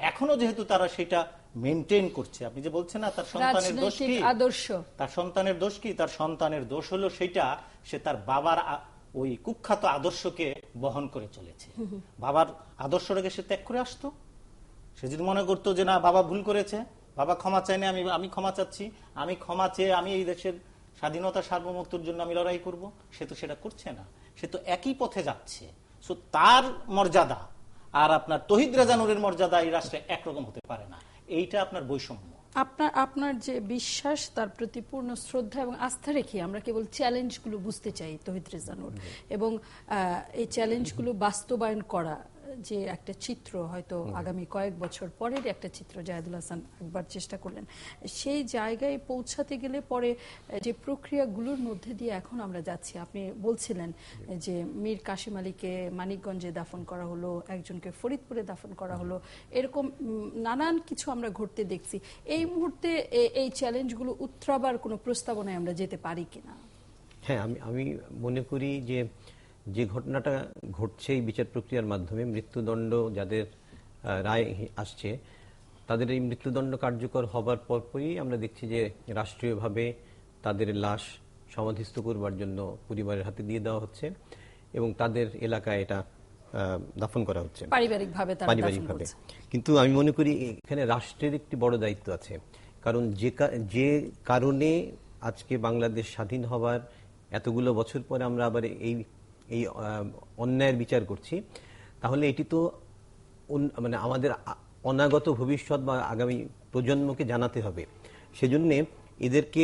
এখনো যেহেতু তারা সেটা মেনটেন করছে। আপনি যে বলছেন না তার সন্তানের দোষ কি, আদর্শ, তার সন্তানের দোষ কি? তার সন্তানের দোষ হলো সেটা সে তার বাবার ওই কুখ্যাত আদর্শকে বহন করে চলেছে। বাবার আদর্শটাকে সে ত্যাগ করে আসতো। সে যদি মনে করতো যে না বাবা ভুল করেছে, বাবা ক্ষমা চায়নি, আমি ক্ষমা চাচ্ছি, আমি ক্ষমা চেয়ে আমি এই দেশের স্বাধীনতা সার্বভৌমত্বের জন্য আমি লড়াই করব, সে তো সেটা করছে না, সে তো একই পথে যাচ্ছে। সো তার মর্যাদা আর আপনার তহিদ রেজা নূরের মর্যাদা এই রাষ্ট্রে একরকম হতে পারে না। এইটা আপনার বৈষম্য। আপনার যে বিশ্বাস, তার প্রতি পূর্ণ শ্রদ্ধা এবং আস্থা রেখে আমরা কেবল চ্যালেঞ্জগুলো বুঝতে চাই তহিদ রেজা নূর, এবং এই চ্যালেঞ্জগুলো বাস্তবায়ন করা যে একটা চিত্র, হয়তো আগামী কয়েক বছর পরের একটা চিত্র জাহেদুল হাসান একবার চেষ্টা করলেন, সেই জায়গায় পৌঁছাতে গেলে পরে যে প্রক্রিয়াগুলোর মধ্যে দিয়ে এখন আমরা যাচ্ছি। আপনি বলছিলেন যে মীর কাসিম আলীকে মানিকগঞ্জে দাফন করা হলো, একজনকে ফরিদপুরে দাফন করা হলো, এরকম নানান কিছু আমরা ঘটতে দেখছি। এই মুহূর্তে এই চ্যালেঞ্জগুলো উত্তরাবার কোনো প্রস্তাবনায় আমরা যেতে পারি কিনা? হ্যাঁ, আমি মনে করি যে ঘটনাটা ঘটছে এই বিচার প্রক্রিয়ার মাধ্যমে, মৃত্যুদণ্ড যাদের রায় আসছে তাদের এই মৃত্যুদণ্ড কার্যকর হবার পরপরই আমরা দেখছি যে রাষ্ট্রীয়ভাবে তাদের লাশ সমাধিস্থ করবার জন্য পরিবারের হাতে দিয়ে দেওয়া হচ্ছে এবং তাদের এলাকায় এটা দাফন করা হচ্ছে পারিবারিকভাবে। কিন্তু আমি মনে করি এখানে রাষ্ট্রের একটি বড় দায়িত্ব আছে, কারণ যে কারণে আজকে বাংলাদেশ স্বাধীন হবার এতগুলো বছর পরে আমরা আবার এই অন্যায়ের বিচার করছি, তাহলে এটি তো মানে আমাদের অনাগত ভবিষ্যৎ বা আগামী প্রজন্মকে জানাতে হবে। সেজন্য এদেরকে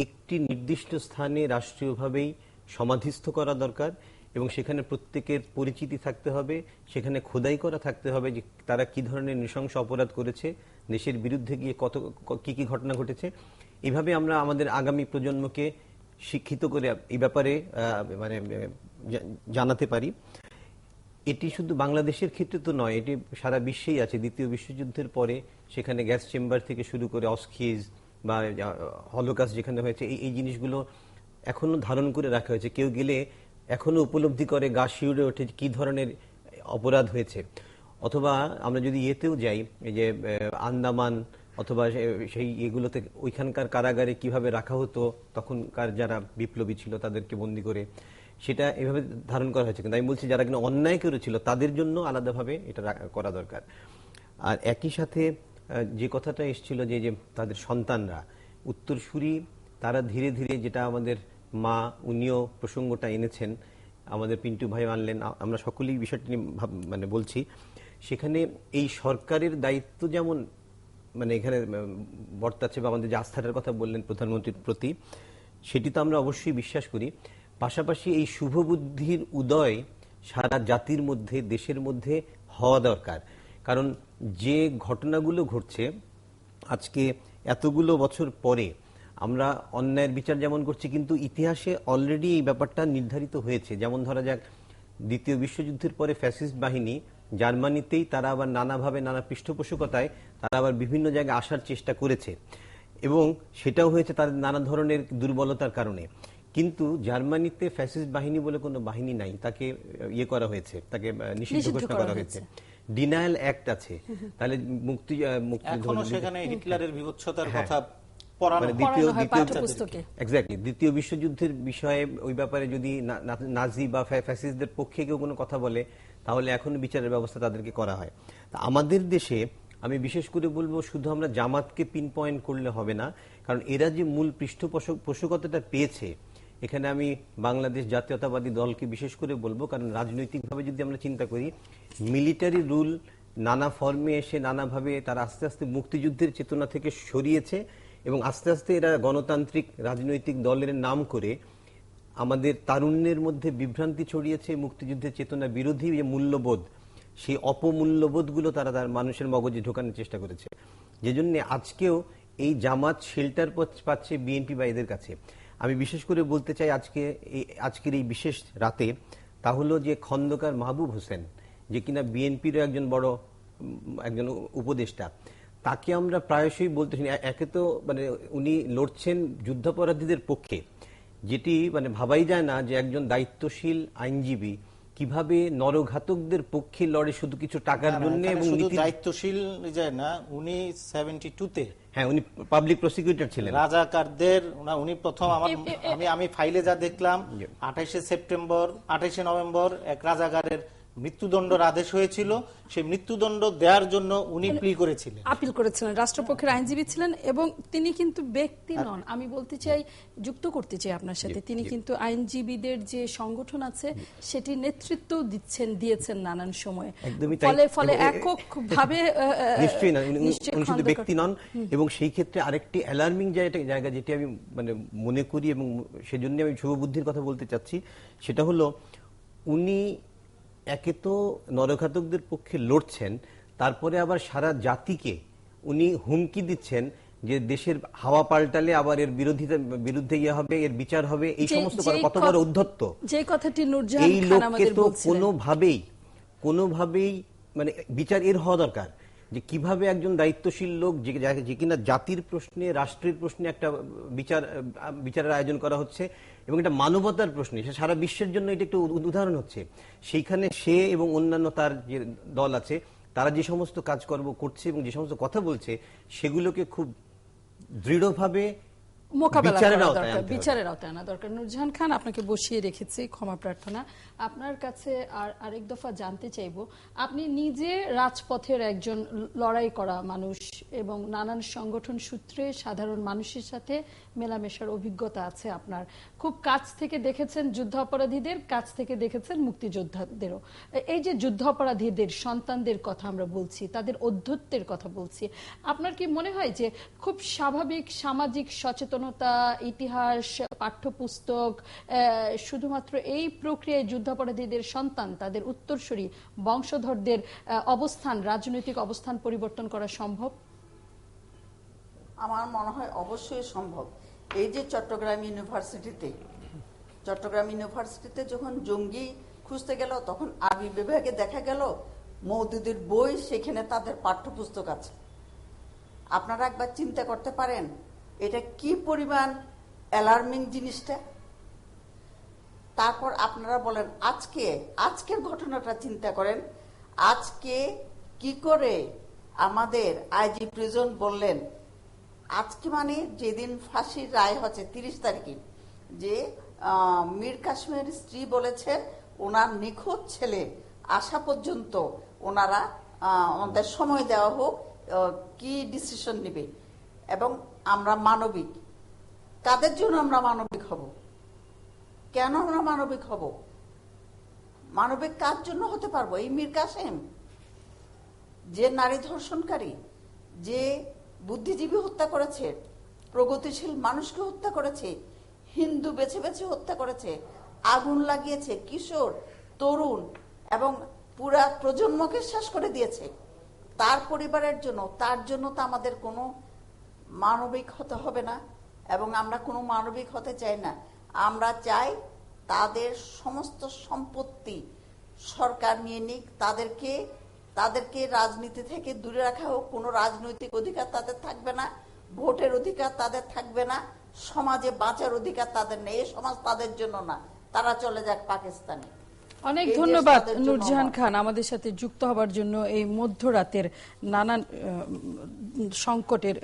একটি নির্দিষ্ট স্থানে রাষ্ট্রীয়ভাবেই সমাধিস্থ করা দরকার এবং সেখানে প্রত্যেকের পরিচিতি থাকতে হবে, সেখানে খোদাই করা থাকতে হবে যে তারা কি ধরনের নৃশংস অপরাধ করেছে, দেশের বিরুদ্ধে গিয়ে কি কি ঘটনা ঘটেছে। এইভাবে আমরা আমাদের আগামী প্রজন্মকে শিক্ষিত করে এই ব্যাপারে মানে জানাতে পারি। এটি শুধু বাংলাদেশের ক্ষেত্রে তো নয়, এটি সারা বিশ্বেই আছে। দ্বিতীয় বিশ্বযুদ্ধের পরে সেখানে গ্যাস চেম্বার থেকে শুরু করে অস্কিজ বা হলোকাস্ট যেখানে হয়েছে, এই জিনিসগুলো এখনো ধারণ করে রাখা হয়েছে। কেউ গেলে এখনো উপলব্ধি করে, গা শিউরে ওঠে কি ধরনের অপরাধ হয়েছে। অথবা আমরা যদি ইয়েতেও যাই, এই যে আন্দামান অথবা সেই এগুলোতে ওইখানকার কারাগারে কিভাবে রাখা হতো, তখনকার যারা বিপ্লবী ছিল তাদেরকে বন্দী করে, সেটা এভাবে ধারণ করা হয়েছে। কিন্তু আমি বলছি যারা কিনা অন্যায় করেছিল তাদের জন্য আলাদাভাবে এটা করা দরকার। আর একই সাথে যে কথাটা এসেছিল যে তাদের সন্তানরা উত্তরসূরি, তারা ধীরে ধীরে, যেটা আমাদের মা উনিও প্রসঙ্গটা এনেছেন, আমাদের পিন্টু ভাই আনলেন, আমরা সকলেই বিষয়টি মানে বলছি, সেখানে এই সরকারের দায়িত্ব যেমন মানে এখানে বর্তাচ্ছে বা আমাদের যে আস্থাটার কথা বললেন প্রধানমন্ত্রীর প্রতি, সেটি তো আমরা অবশ্যই বিশ্বাস করি। পাশাপাশি এই শুভবুদ্ধির উদয় সারা জাতির মধ্যে, দেশের মধ্যে হওয়া দরকার। কারণ যে ঘটনাগুলো ঘটছে আজকে এতগুলো বছর পরে, আমরা অন্যায়ের বিচার যেমন করছি, কিন্তু ইতিহাসে অলরেডি এই ব্যাপারটা নির্ধারিত হয়েছে। যেমন ধরা যাক, দ্বিতীয় বিশ্বযুদ্ধের পরে ফ্যাসিস্ট বাহিনী জার্মানিতেই তারা আবার নানাভাবে, নানা পৃষ্ঠপোষকতায় তারা আবার বিভিন্ন জায়গায় আসার চেষ্টা করেছে এবং সেটাও হয়েছে তাদের নানা ধরনের দুর্বলতার কারণে। কিন্তু জার্মানিতে ফ্যাসিস্ট বাহিনী বলে কোনো বাহিনী নাই, তাকে ইয়ে করা হয়েছে, তাকে নিষিদ্ধ ঘোষণা করা হয়েছে, ডিনায়াল অ্যাক্ট আছে। তাহলে সেখানে হিটলারের বিভৎসতার কথা দ্বিতীয় বিশ্বযুদ্ধের বিষয়ে ওই ব্যাপারে যদি নাজি বা ফ্যাসিস্টদের পক্ষে কেউ কোনো কথা বলে, তাহলে এখন বিচারের ব্যবস্থা তাদেরকে করা হয়। তা আমাদের দেশে আমি বিশেষ করে বলবো, শুধু আমরা জামাতকে পিন পয়েন্ট করলে হবে না, কারণ এরা যে মূল পৃষ্ঠপোষকতাটা পেয়েছে, এখানে আমি বাংলাদেশ জাতীয়তাবাদী দলকে বিশেষ করে বলবো, কারণ রাজনৈতিকভাবে যদি আমরা চিন্তা করি, মিলিটারি রুল নানা ফর্মে এসে নানাভাবে তারা আস্তে আস্তে মুক্তিযুদ্ধের চেতনা থেকে সরিয়েছে এবং আস্তে আস্তে এরা গণতান্ত্রিক রাজনৈতিক দলের নাম করে আমাদের তারুণ্যের মধ্যে বিভ্রান্তি ছড়িয়েছে। মুক্তিযুদ্ধের চেতনা বিরোধী যে মূল্যবোধ, সেই অপমূল্যবোধগুলো তারা তার মানুষের মগজে ঢোকানোর চেষ্টা করেছে, যে জন্য আজকেও এই জামাত শেল্টার পাচ্ছে বিএনপি বা এদের কাছে। আমি বিশেষ করে বলতে চাই আজকের এই বিশেষ রাতে, তা হলো যে খন্দকার মাহবুব হোসেন, যে কিনা বিএনপির একজন উপদেষ্টা, তাকে আমরা প্রায়শই বলতে শুনি, একে তো মানে উনি লড়ছেন যুদ্ধাপরাধীদের পক্ষে, যেটি মানে ভাবাই যায় না যে একজন দায়িত্বশীল আইনজীবী কিভাবে নরঘাতকদের পক্ষে লড়ে শুধু কিছু টাকার জন্য। এবং দায়িত্বশীল যায় না, উনি 72-তে, হ্যাঁ, উনি পাবলিক প্রসিকিউটর ছিলেন। রাজাকারদের উনি প্রথম, আমি ফাইলে যা দেখলাম, 28 নভেম্বর এক রাজাকারের মৃত্যুদণ্ডের আদেশ হয়েছিল, সেই মৃত্যুদণ্ড দেওয়ার জন্য উনি প্লি করেছিলেন, আপিল করেছিলেন, রাষ্ট্রপক্ষের আইনজীবী ছিলেন। এবং তিনি কিন্তু ব্যক্তি নন, আমি বলতে চাই, যুক্ত করতে চাই আপনার সাথে, তিনি কিন্তু আইনজীবীদের যে সংগঠন আছে সেটি নেতৃত্ব দিয়েছেন নানান সময়ে। ফলে এককভাবে নিশ্চয়ই না, উনি শুধু ব্যক্তি নন। এবং সেই ক্ষেত্রে আরেকটি অ্যালার্মিং জায়গা যেটি আমি মানে মনে করি, এবং সেজন্য আমি শুভবুদ্ধির কথা বলতে চাচ্ছি, সেটা হলো উনি একে তো নরঘাতকদের পক্ষে লড়ছেন, তারপরে আবার সারা জাতিকে উনি হুমকি দিচ্ছেন যে দেশের হাওয়া পাল্টালে আবার এর বিরুদ্ধে ইয়ে হবে, এর বিচার হবে, এই সমস্ত কত বড় উদ্ধত্ত। যে কথাটি নূরজাহান এই লোককে তো কোনোভাবেই মানে বিচার এর হওয়া দরকার, যে কিভাবে একজন দায়িত্বশীল লোক যে কিনা জাতির প্রশ্নে, রাষ্ট্রের প্রশ্নে একটা বিচারের আয়োজন করা হচ্ছে, এবং এটা মানবতার প্রশ্নে, সে সারা বিশ্বের জন্য এটা একটু উদাহরণ হচ্ছে, সেইখানে সে এবং অন্যান্য তার যে দল আছে তারা যে সমস্ত কাজকর্ম করছে এবং যে সমস্ত কথা বলছে, সেগুলোকে খুব দৃঢ়ভাবে বিচারের আওতায় আনা দরকার। নূরজাহান খান, আপনাকে বসিয়ে রেখেছি, ক্ষমা প্রার্থনা। আপনার কাছে আরেক দফা জানতে চাইব, আপনি নিজে রাজপথের একজন লড়াই করা মানুষ এবং নানান সংগঠন সূত্রে সাধারণ মানুষের সাথে মেলামেশার অভিজ্ঞতা আছে আপনার, খুব কাছ থেকে দেখেছেন যুদ্ধাপরাধীদের, কাছ থেকে দেখেছেন মুক্তিযোদ্ধাদেরও। এই যে যুদ্ধাপরাধীদের সন্তানদের কথা আমরা বলছি, তাদের অধ্যত্বের কথা বলছি, আপনার কি মনে হয় যে খুব স্বাভাবিক সামাজিক সচেতনতা, ইতিহাস, পাঠ্যপুস্তক, শুধুমাত্র এই প্রক্রিয়ায় যুদ্ধাপরাধীদের সন্তান, তাদের উত্তরসূরি বংশধরদের অবস্থান, রাজনৈতিক অবস্থান পরিবর্তন করা সম্ভব? আমার মনে হয় অবশ্যই সম্ভব। এই যে চট্টগ্রাম ইউনিভার্সিটিতে যখন জঙ্গি খুঁজতে গেল, তখন আরবি বিভাগে দেখা গেল মওদুদের বই, সেখানে তাদের পাঠ্যপুস্তক আছে। আপনারা একবার চিন্তা করতে পারেন এটা কি পরিমাণ অ্যালার্মিং জিনিসটা। তারপর আপনারা বলেন আজকের ঘটনাটা চিন্তা করেন, আজকে কি করে আমাদের আইজি প্রিজন বললেন, আজকে মানে যেদিন ফাঁসির রায় হচ্ছে 30 তারিখে, যে মীর কাসেমের স্ত্রী বলেছে ওনার নিখোঁজ ছেলে আসা পর্যন্ত ওনাদের সময় দেওয়া হোক, কি ডিসিশন নেবে। এবং আমরা মানবিক, কাদের জন্য আমরা মানবিক হব? কেন আমরা মানবিক হব? মানবিক কার জন্য হতে পারবো? এই মীর কাসেম যে নারী ধর্ষণকারী, যে বুদ্ধিজীবী হত্যা করেছে, প্রগতিশীল মানুষকে হত্যা করেছে, হিন্দু বেছে বেছে হত্যা করেছে, আগুন লাগিয়েছে কিশোর, তরুণ এবং পুরা প্রজন্মকে শেষ করে দিয়েছে, তার পরিবারের জন্য, তার জন্য তো আমাদের কোনো মানবিক হতে হবে না, এবং আমরা কোনো মানবিক হতে চাই না। আমরা চাই তাদের সমস্ত সম্পত্তি সরকার নিয়ে নিক, তাদেরকে রাজনীতি থেকে দূরে রাখা হোক, কোনো রাজনৈতিক অধিকার তাদের থাকবে না, ভোটের অধিকার তাদের থাকবে না, সমাজে বাঁচার অধিকার তাদের নেই, এই সমাজ তাদের জন্য না, তারা চলে যাক পাকিস্তানে। অনেক এই দেশ ধন্যবাদ তাদের জন্য নূরজাহান অমর। খান আমাদের সাথে যুক্ত হবার জন্য, এই মধ্যরাতের নানান সংকটের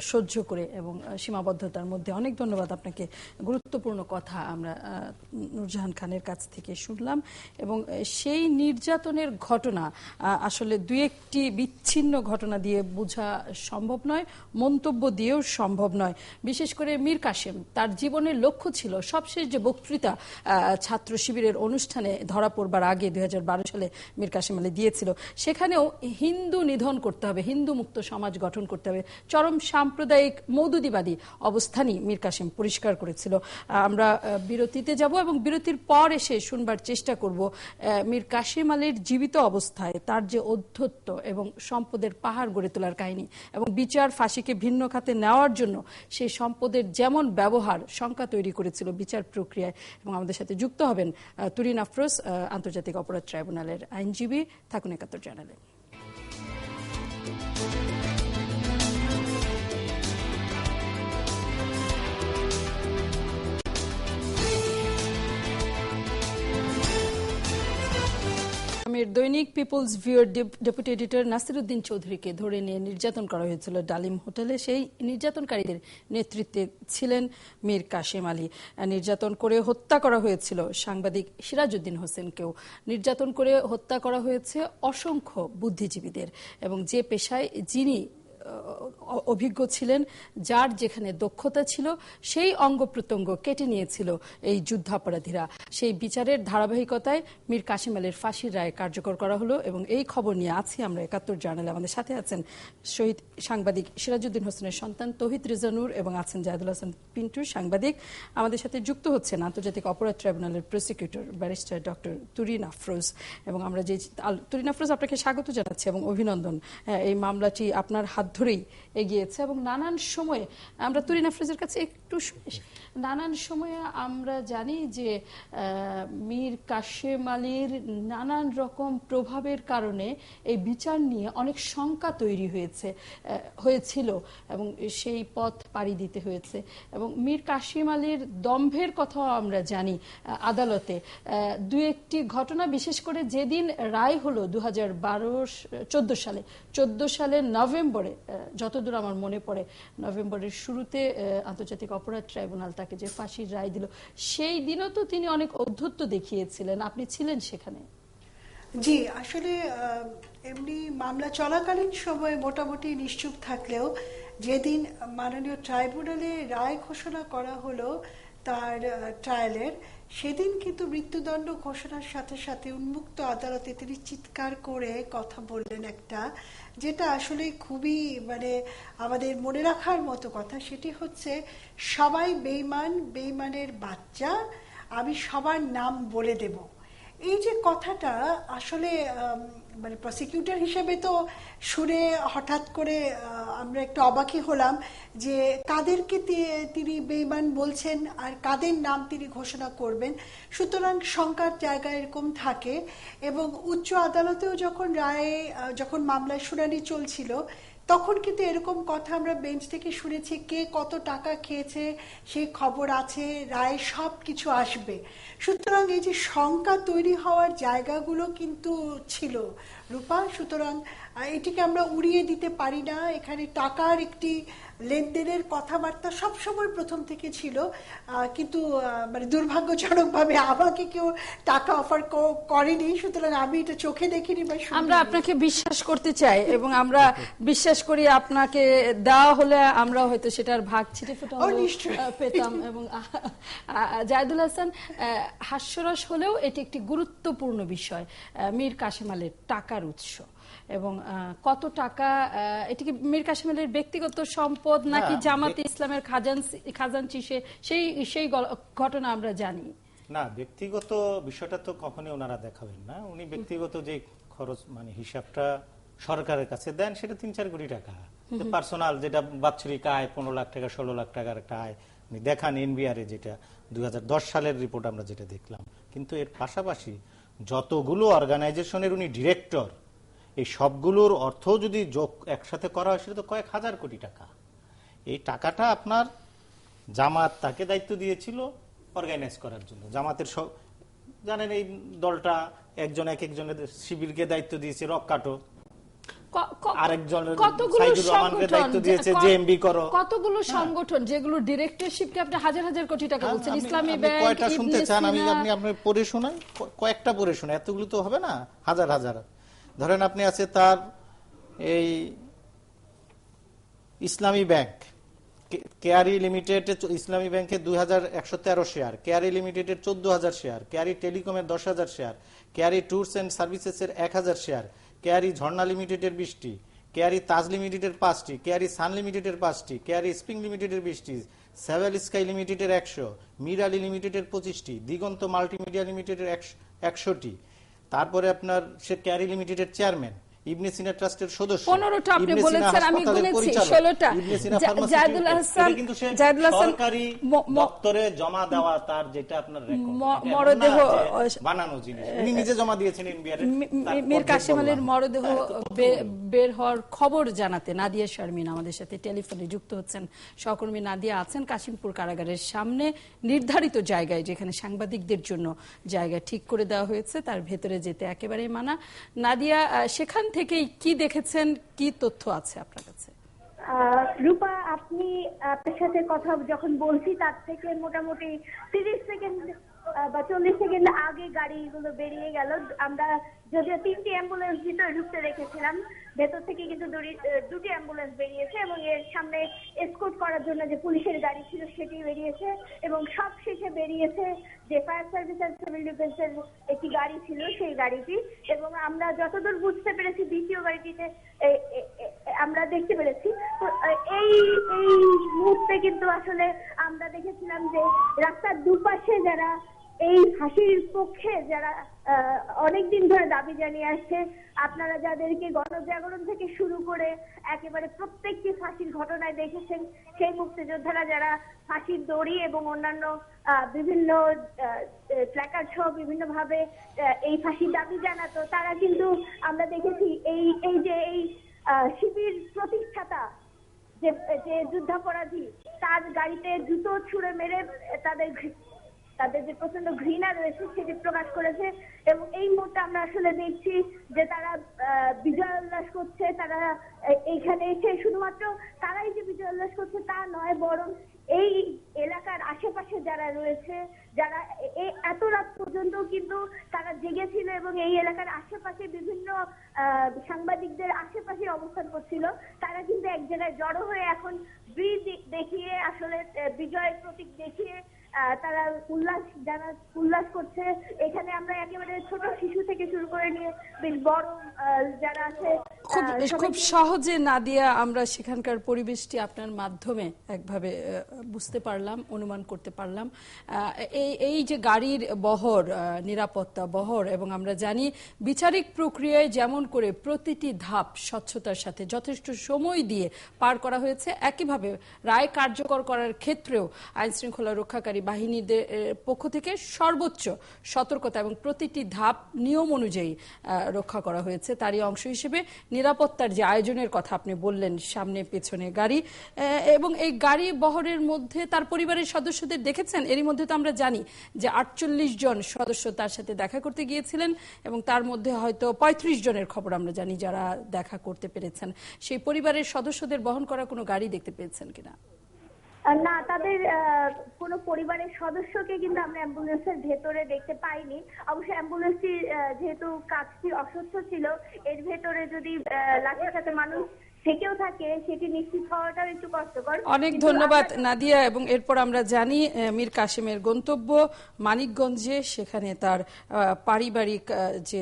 সহ্য করে এবং সীমাবদ্ধতার মধ্যে। অনেক ধন্যবাদ আপনাকে। গুরুত্বপূর্ণ কথা আমরা নূরজাহান খানের কাছ থেকে শুনলাম এবং সেই নির্যাতনের ঘটনা আসলে দুই একটি বিচ্ছিন্ন ঘটনা দিয়ে বোঝা সম্ভব নয়, মন্তব্য দিয়েও সম্ভব নয়। বিশেষ করে মীর কাসেম, তার জীবনের লক্ষ্য ছিল সবশেষ যে বক্তৃতা ছাত্র শিবিরের অনুষ্ঠানে ধরা পড়বার আগে 2012 সালে মীর কাসেম আলী দিয়েছিল, সেখানেও হিন্দু নিধন করতে হবে, হিন্দু মুক্ত সমাজ গঠন করতে হবে, চরম সাম্প্রদায়িক মৌদুদিবাদী অবস্থানই মীর কাসেম পরিষ্কার করেছিল। আমরা বিরতিতে যাব এবং বিরতির পর এসে শুনবার চেষ্টা করব মীর কাসেম আলীর জীবিত অবস্থায় তার যে অধ্যত্ব এবং সম্পদের পাহাড় গড়ে তোলার কাহিনী এবং বিচার ফাঁসিকে ভিন্ন খাতে নেওয়ার জন্য সেই সম্পদের যেমন ব্যবহার শঙ্কা তৈরি করেছিল বিচার প্রক্রিয়ায়। এবং আমাদের সাথে যুক্ত হবেন তুরিন আফরোজ, আন্তর্জাতিক অপরাধ ট্রাইব্যুনালের আইনজীবী। থাকুন একাত্তর চ্যানেলে। দৈনিক পিপলস ভিউর ডেপুটি এডিটর নাসিরউদ্দিন চৌধুরীকে ধরে নিয়ে নির্যাতন করা হয়েছিল ডালিম হোটেলে। সেই নির্যাতনকারীদের নেতৃত্বে ছিলেন মীর কাসেম আলী। নির্যাতন করে হত্যা করা হয়েছিল সাংবাদিক সিরাজউদ্দিন হোসেনকেও। নির্যাতন করে হত্যা করা হয়েছে অসংখ্য বুদ্ধিজীবীদের এবং যে পেশায় যিনি অভিজ্ঞ ছিলেন, যার যেখানে দক্ষতা ছিল, সেই অঙ্গ প্রত্যঙ্গ কেটে নিয়েছিল এই যুদ্ধাপরাধীরা। সেই বিচারের ধারাবাহিকতায় মীর কাসেম আলীর ফাঁসির রায় কার্যকর করা হলো এবং এই খবর নিয়ে আছি আমরা একাত্তর জার্নালে। আমাদের সাথে আছেন শহীদ সাংবাদিক সিরাজউদ্দিন হোসেনের সন্তান তৌহিদ রেজা নূর এবং আছেন জাহেদুল হাসান পিন্টু সাংবাদিক। আমাদের সাথে যুক্ত হচ্ছেন আন্তর্জাতিক অপরাধ ট্রাইব্যুনালের prosecutor barrister doctor Turin Afroz. এবং আমরা যে তুরিন আফরোজ, আপনাকে স্বাগত জানাচ্ছি এবং অভিনন্দন। এই মামলাটি আপনার হাত ধরেই এগিয়েছে এবং নানান সময়ে আমরা তুরিন আফরোজের কাছে একটু নানান সময়ে আমরা জানি যে মীর কাসেম আলীর নানান রকম প্রভাবের কারণে এই বিচার নিয়ে অনেক শঙ্কা তৈরি হয়েছিল এবং সেই পথ পাড়ি দিতে হয়েছে। এবং মীর কাসেম আলীর দম্ভের কথাও আমরা জানি আদালতে। দু একটি ঘটনা, বিশেষ করে যেদিন রায় হলো 2014 সালের নভেম্বরে, যতদূর আমার মনে পড়ে নভেম্বরের শুরুতে আন্তর্জাতিক অপরাধ ট্রাইব্যুনাল তাকে যে ফাঁসির রায় দিল, সেই দিনও তো তিনি অনেক অধ্যত্ব দেখিয়েছিলেন, আপনি ছিলেন সেখানে। জি, আসলে এমনি মামলা চলাকালীন সময়ে মোটামুটি নিশ্চুপ থাকলেও যেদিন মাননীয় ট্রাইব্যুনালে রায় ঘোষণা করা হলো তার ট্রায়ালের, সেদিন কিন্তু মৃত্যুদণ্ড ঘোষণার সাথে সাথে উন্মুক্ত আদালতে তিনি চিৎকার করে কথা বললেন একটা, যেটা আসলে খুবই আমাদের মনে রাখার মতো কথা। সেটি হচ্ছে, সবাই বেঈমান, বেঈমানের বাচ্চা, আমি সবার নাম বলে দেব। এই যে কথাটা আসলে প্রসিকিউটর হিসেবে তো শুনে হঠাৎ করে আমরা একটু অবাকই হলাম যে কাদেরকে তিনি বেঈমান বলছেন আর কাদের নাম তিনি ঘোষণা করবেন। সুতরাং শঙ্কার জায়গা এরকম থাকে। এবং উচ্চ আদালতেও যখন মামলার শুনানি চলছিল, তখন কিন্তু এরকম কথা আমরা বেঞ্চ থেকে শুনেছি, কে কত টাকা খেয়েছে সেই খবর আছে, রায় সব কিছু আসবে। সুতরাং এই যে শঙ্কা তৈরি হওয়ার জায়গাগুলো কিন্তু ছিল রূপা। সুতরাং এটিকে আমরা উড়িয়ে দিতে পারি না। এখানে টাকার একটি লেনদেনের কথাবার্তা সবসময় প্রথম থেকে ছিল, কিন্তু দুর্ভাগ্যজনকভাবে আমাকে কেউ টাকা অফার করেনি, সুতরাং আমি এটা চোখে দেখিনি। আমরা আপনাকে বিশ্বাস করতে চাই এবং আমরা বিশ্বাস করি আপনাকে দেওয়া হলে আমরা হয়তো সেটার ভাগ ছিটে ফোটা পেতাম। এবং জাহেদুল হাসান, হাস্যরস হলেও এটি একটি গুরুত্বপূর্ণ বিষয়, মীর কাসেম আলীর টাকার উৎস এবং কত টাকা, এটি কি মীর কাসেম আলীর ব্যক্তিগত সম্পদ নাকি জামাতে ইসলামের খাজাঞ্চি, সেই ঘটনা আমরা জানি না। ব্যক্তিগত বিষয়টা তো কখনই ওনারা দেখাবেন না। উনি ব্যক্তিগত যে খরচ হিসাবটা সরকারের কাছে দেন, সেটা 3-4 কোটি টাকা। পার্সোনাল যেটা বাৎসরিক আয় 15 লাখ টাকা, 16 লাখ টাকার একটা আয় উনি দেখান এনবিআর এ, যেটা 2010 সালের রিপোর্ট আমরা যেটা দেখলাম। কিন্তু এর পাশাপাশি যতগুলো অর্গানাইজেশনের উনি ডিরেক্টর, এই সবগুলোর অর্থ যদি যোগ একসাথে করা হয়, সেটা তো কয়েক হাজার কোটি টাকা। এই টাকাটা আপনার জামাত তাকে দায়িত্ব দিয়েছিল অর্গানাইজ করার জন্য। জামাতের জানেন এই দলটা একজন এক একজনের শিবিরকে দায়িত্ব দিয়েছে, রক কাটো, আরেকজনের সাইদুর রহমানকে দায়িত্ব দিয়েছে জেএমবি করো। কতগুলো সংগঠন যেগুলো ডিরেক্টরশিপকে আপনি হাজার হাজার কোটি টাকা বলছেন, ইসলামী ব্যাংক, কয়টা শুনতে চান? আমি ইবনে আপনি পড়ে শোনাই, কয়েকটা পড়ে শোনাই, এতগুলো তো হবে না, হাজার হাজার। ধরেন আপনি আছে তার এই ইসলামী ব্যাংক, কেয়ারি লিমিটেড, ইসলামী ব্যাংকের 2113 শেয়ার, কেয়ারি লিমিটেডের 14,000 শেয়ার, কেয়ারি টেলিকমের 10,000 শেয়ার, কেয়ারি ট্যুরস এন্ড সার্ভিসেসের 1,000 শেয়ার, কেয়ারি ঝর্ণা লিমিটেডের 20টি, কেয়ারি তাজ লিমিটেডের 5টি, কেয়ারি সান লিমিটেডের 5টি, কেয়ারি স্প্রিং লিমিটেডের 20টি, সেভেল স্কাই লিমিটেডের 100, মির আলী লিমিটেডের 25টি, দিগন্ত মাল্টিমিডিয়া লিমিটেডের 100টি। তারপরে আপনার সে কেয়ারি লিমিটেডের চেয়ারম্যান, ইবনে সিনা ট্রাস্টের সদস্য, 15টা আপনি বলেছেন, আমি গুনেছি 16টা। জাহিদুল হাসান সরকারি দপ্তরে জমা দেওয়া তার যেটা আপনার মরদেহ বানানো জিনিস উনি নিজে জমা দিয়েছেন এনবিআর এর। মীর কাসেম আলীর মরদেহ বের হওয়ার খবর জানাতে নাদিয়া শারমিন আমাদের সাথে টেলিফোনে যুক্ত হচ্ছেন। সহকর্মী নাদিয়া আছেন কাশিমপুর কারাগারের সামনে, নির্ধারিত জায়গায় যেখানে সাংবাদিকদের জন্য জায়গা ঠিক করে দেওয়া হয়েছে, তার ভেতরে যেতে একেবারেই মানা। নাদিয়া, সেখান থেকে কি দেখেছেন, কি তথ্য আছে আপনার কাছে? রূপা, আপনার সাথে কথা যখন বলছি তার থেকে মোটামুটি 30 সেকেন্ড বা 40 সেকেন্ড আগে গাড়িগুলো বেরিয়ে গেল। আমরা যদিও 3টি অ্যাম্বুলেন্স ভিতরে ঢুকতে রেখেছিলাম, ভেতর থেকে কিন্তু 2টি অ্যাম্বুলেন্স বেরিয়েছে এবং এর সামনে এসকর্ট করার জন্য যে পুলিশের গাড়ি ছিল সেটি বেরিয়েছে এবং সব শেষে বেরিয়েছে যে ফায়ার সার্ভিস আর সিভিল ডিফেন্সের একটি গাড়ি ছিল সেই গাড়িটি। এবং আমরা যতদূর বুঝতে পেরেছি দ্বিতীয় গাড়িটিতে আমরা দেখতে পেরেছি। তো এই মুহূর্তে কিন্তু আসলে আমরা দেখেছিলাম যে রাস্তার দুপাশে যারা এই ফাঁসির পক্ষে যারা অনেকদিন ধরে দাবি জানিয়ে আসছে, আপনারা যাদেরকে গণজাগরণ থেকে শুরু করে একেবারে প্রত্যেকটি ফাঁসির ঘটনায় দেখেছেন, সেই মুক্তিযোদ্ধারা যারা ফাঁসির দড়ি এবং অন্যান্য বিভিন্ন প্ল্যাকার্ড সহ বিভিন্ন ভাবে এই ফাঁসির দাবি জানাতো, তারা কিন্তু আমরা দেখেছি এই যে এই শিবির প্রতিষ্ঠাতা যে যুদ্ধাপরাধী তার গাড়িতে জুতো ছুঁড়ে মেরে তাদের যে প্রচন্ড ঘৃণা রয়েছে সেটি প্রকাশ করেছে। এবং এই মুহূর্তে আমরা আসলে দেখছি যে তারা বিজয় উল্লাস করছে। তারা এইখানে এসে শুধুমাত্র তারাই যে বিজয় উল্লাস করছে তা নয়, বরং এই এলাকার আশেপাশে যারা রয়েছে, যারা এত রাত পর্যন্ত কিন্তু তারা জেগেছিল এবং এই এলাকার আশেপাশে বিভিন্ন সাংবাদিকদের আশেপাশে অবস্থান করছিল, তারা কিন্তু এক জায়গায় জড়ো হয়ে এখন ব্রিজ দেখিয়ে আসলে বিজয়ের প্রতীক দেখিয়ে তারা উল্লাস করছে। এখানে আমরা একেবারে ছোট শিশু থেকে শুরু করে নিয়ে বেশ বড় যারা আছে খুব সহজে নাদিয়া আমরা সেখানকার পরিবেশটি আপনার মাধ্যমে একভাবে বুঝতে পারলাম, অনুমান করতে পারলাম। এই যে গাড়ির বহর, নিরাপত্তা বহর, এবং আমরা জানি বিচারিক প্রক্রিয়ায় যেমন করে প্রতিটি ধাপ স্বচ্ছতার সাথে যথেষ্ট সময় দিয়ে পার করা হয়েছে, একইভাবে রায় কার্যকর করার ক্ষেত্রেও আইন শৃঙ্খলা রক্ষাকারী বাহিনীদের পক্ষ থেকে সর্বোচ্চ সতর্কতা এবং প্রতিটি ধাপ নিয়ম অনুযায়ী রক্ষা করা হয়েছে। তারই অংশ হিসেবে নিরাপত্তার যে আয়োজনের কথা আপনি বললেন, সামনে পেছনে গাড়ি এবং এই গাড়ি বহরের মধ্যে তার পরিবারের সদস্যদের দেখেছেন। এরই মধ্যে তো আমরা জানি যে 48 জন সদস্য তার সাথে দেখা করতে গিয়েছিলেন এবং তার মধ্যে হয়তো 35 জনের খবর আমরা জানি যারা দেখা করতে পেরেছেন। সেই পরিবারের সদস্যদের বহন করা কোনো গাড়ি দেখতে পেয়েছেন কিনা? না, তাদের কোনো পরিবারের সদস্যকে কিন্তু আমরা অ্যাম্বুলেন্সের ভেতরে দেখতে পাইনি। অবশ্য অ্যাম্বুলেন্সটি যেহেতু কাজটি অসুস্থ ছিল, এর ভেতরে যদি লাশের সাথে মানুষ থেকেও থাকে সেটি নিশ্চিত হওয়াটাও একটু কষ্টকর। অনেক ধন্যবাদ নাদিয়া। এবং এরপর আমরা জানি মীর কাসেমের গন্তব্য মানিকগঞ্জে, সেখানে তার পারিবারিক যে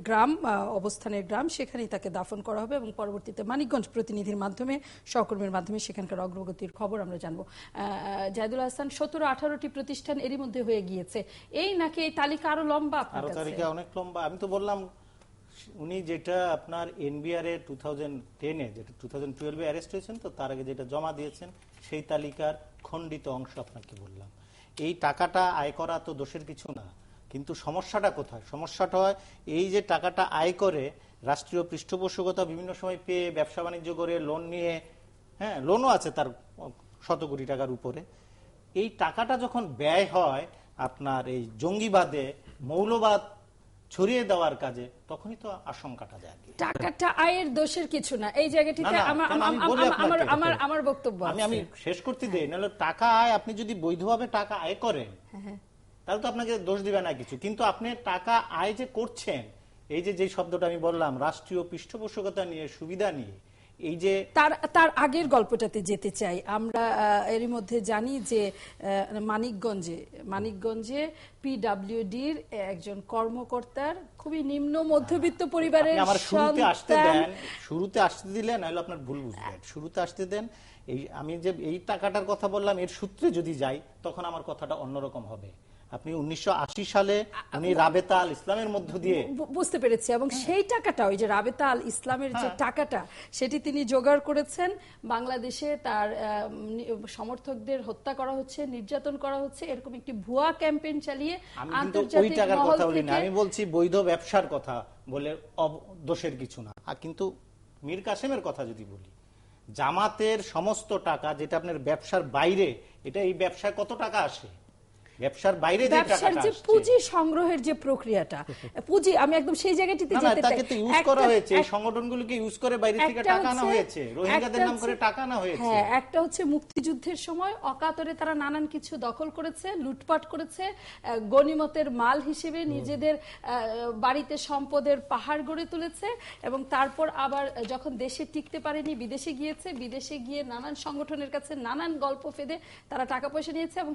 গ্রাম, অবস্থানের গ্রাম, সেখানেই তাকে দাফন করা হবে এবং পরবর্তীতে মানিকগঞ্জ প্রতিনিধির মাধ্যমে, সহকর্মীর মাধ্যমে সেখানকার অগ্রগতির খবর আমরা জানবো। জাহিদুল হাসান, 17-18টি প্রতিষ্ঠান এরই মধ্যে হয়ে গিয়েছে, এই নাকি এই তালিকা আরো লম্বা? আরো তালিকা অনেক লম্বা। আমি তো বললাম উনি যেটা আপনার এনবিআর এর 2010-এ যেটা 2012-এ অ্যারেস্ট হয়েছেন, তো তার আগে যেটা জমা দিয়েছেন সেই তালিকার খণ্ডিত অংশ আপনাকে বললাম। এই টাকাটা আয় করা তো দোষের কিছু না, কিন্তু সমস্যাটা কোথায়? সমস্যাটা হয় এই যে টাকাটা আয় করে রাষ্ট্রীয় পৃষ্ঠপোষকতা বিভিন্ন সময় পেয়ে ব্যবসা বাণিজ্য করে লোন নিয়ে, হ্যাঁ লোনও আছে তার 100 কোটি টাকার উপরে, এই টাকাটা যখন ব্যয় হয় আপনার এই জঙ্গিবাদে মৌলবাদ ছড়িয়ে দেওয়ার কাজে, তখনই তো আশঙ্কাটা যায়। টাকাটা আয়ের দোষের কিছু না, এই জায়গাটিতে আমার বক্তব্য আমি শেষ করতে দিই। নাহলে টাকা আয়, আপনি যদি বৈধভাবে টাকা আয় করেন তাহলে তো আপনাকে দোষ দিবে না কিছু, কিন্তু আপনি টাকা আয় যে করছেন, এই যে শব্দটা আমি বললাম, রাষ্ট্রীয় পৃষ্ঠপোষকতা নিয়ে, সুবিধা নিয়ে, এই যে তার আগের গল্পটাতে যেতে চাই আমরা। এরই মধ্যে জানি যে মানিকগঞ্জে পিডব্লিউডির একজন কর্মকর্তার খুবই নিম্ন মধ্যবিত্ত পরিবারের শুরুতে আসতে দিলেন, নাহলে আপনার ভুল বুঝবেন, শুরুতে আসতে দেন। আমি যে এই টাকাটার কথা বললাম, এর সূত্রে যদি যাই তখন আমার কথাটা অন্যরকম হবে। আপনি 1980 সালে উনি রাবেতা আল ইসলামের মধ্য দিয়ে, বুঝতে পেরেছি, এবং সেই টাকাটা, ওই যে রাবেতা আল ইসলামের যে টাকাটা, সেটি তিনি জোগাড় করেছেন। বাংলাদেশে তার সমর্থকদের হত্যা করা হচ্ছে, নির্যাতন করা হচ্ছে, এরকম একটি ভুয়া ক্যাম্পেইন চালিয়ে ওই টাকার কথা বলি না, আমি বলছি বৈধ ব্যবসার কথা বলে দোষের কিছু না। কিন্তু মীর কাসেমের কথা যদি বলি, জামাতের সমস্ত টাকা যেটা আপনার ব্যবসার বাইরে, এটা এই ব্যবসায় কত টাকা আসে, ব্যবসার বাইরে যে টাকাটা আসছে, পুঁজি সংগ্রহের যে প্রক্রিয়াটা, পুঁজি, আমি একদম সেই জায়গাটিতে যেতে চাই। তাকে তো ইউজ করা হয়েছে, এই সংগঠনগুলোকে ইউজ করে বাইরে থেকে টাকা আনা হয়েছে, রোহিঙ্গাদের নাম করে টাকা আনা হয়েছে। হ্যাঁ, একটা হচ্ছে মুক্তিযুদ্ধের সময় অকাতরে তারা নানান কিছু দখল করেছে, লুটপাট করেছে, গনিমতের মাল হিসেবে নিজেদের বাড়িতে সম্পদের পাহাড় গড়ে তুলেছে, এবং তারপর আবার যখন দেশে টিকতে পারেনি বিদেশে গিয়েছে, বিদেশে গিয়ে নানান সংগঠনের কাছে নানান গল্প ফেদে তারা টাকা পয়সা নিয়েছে, এবং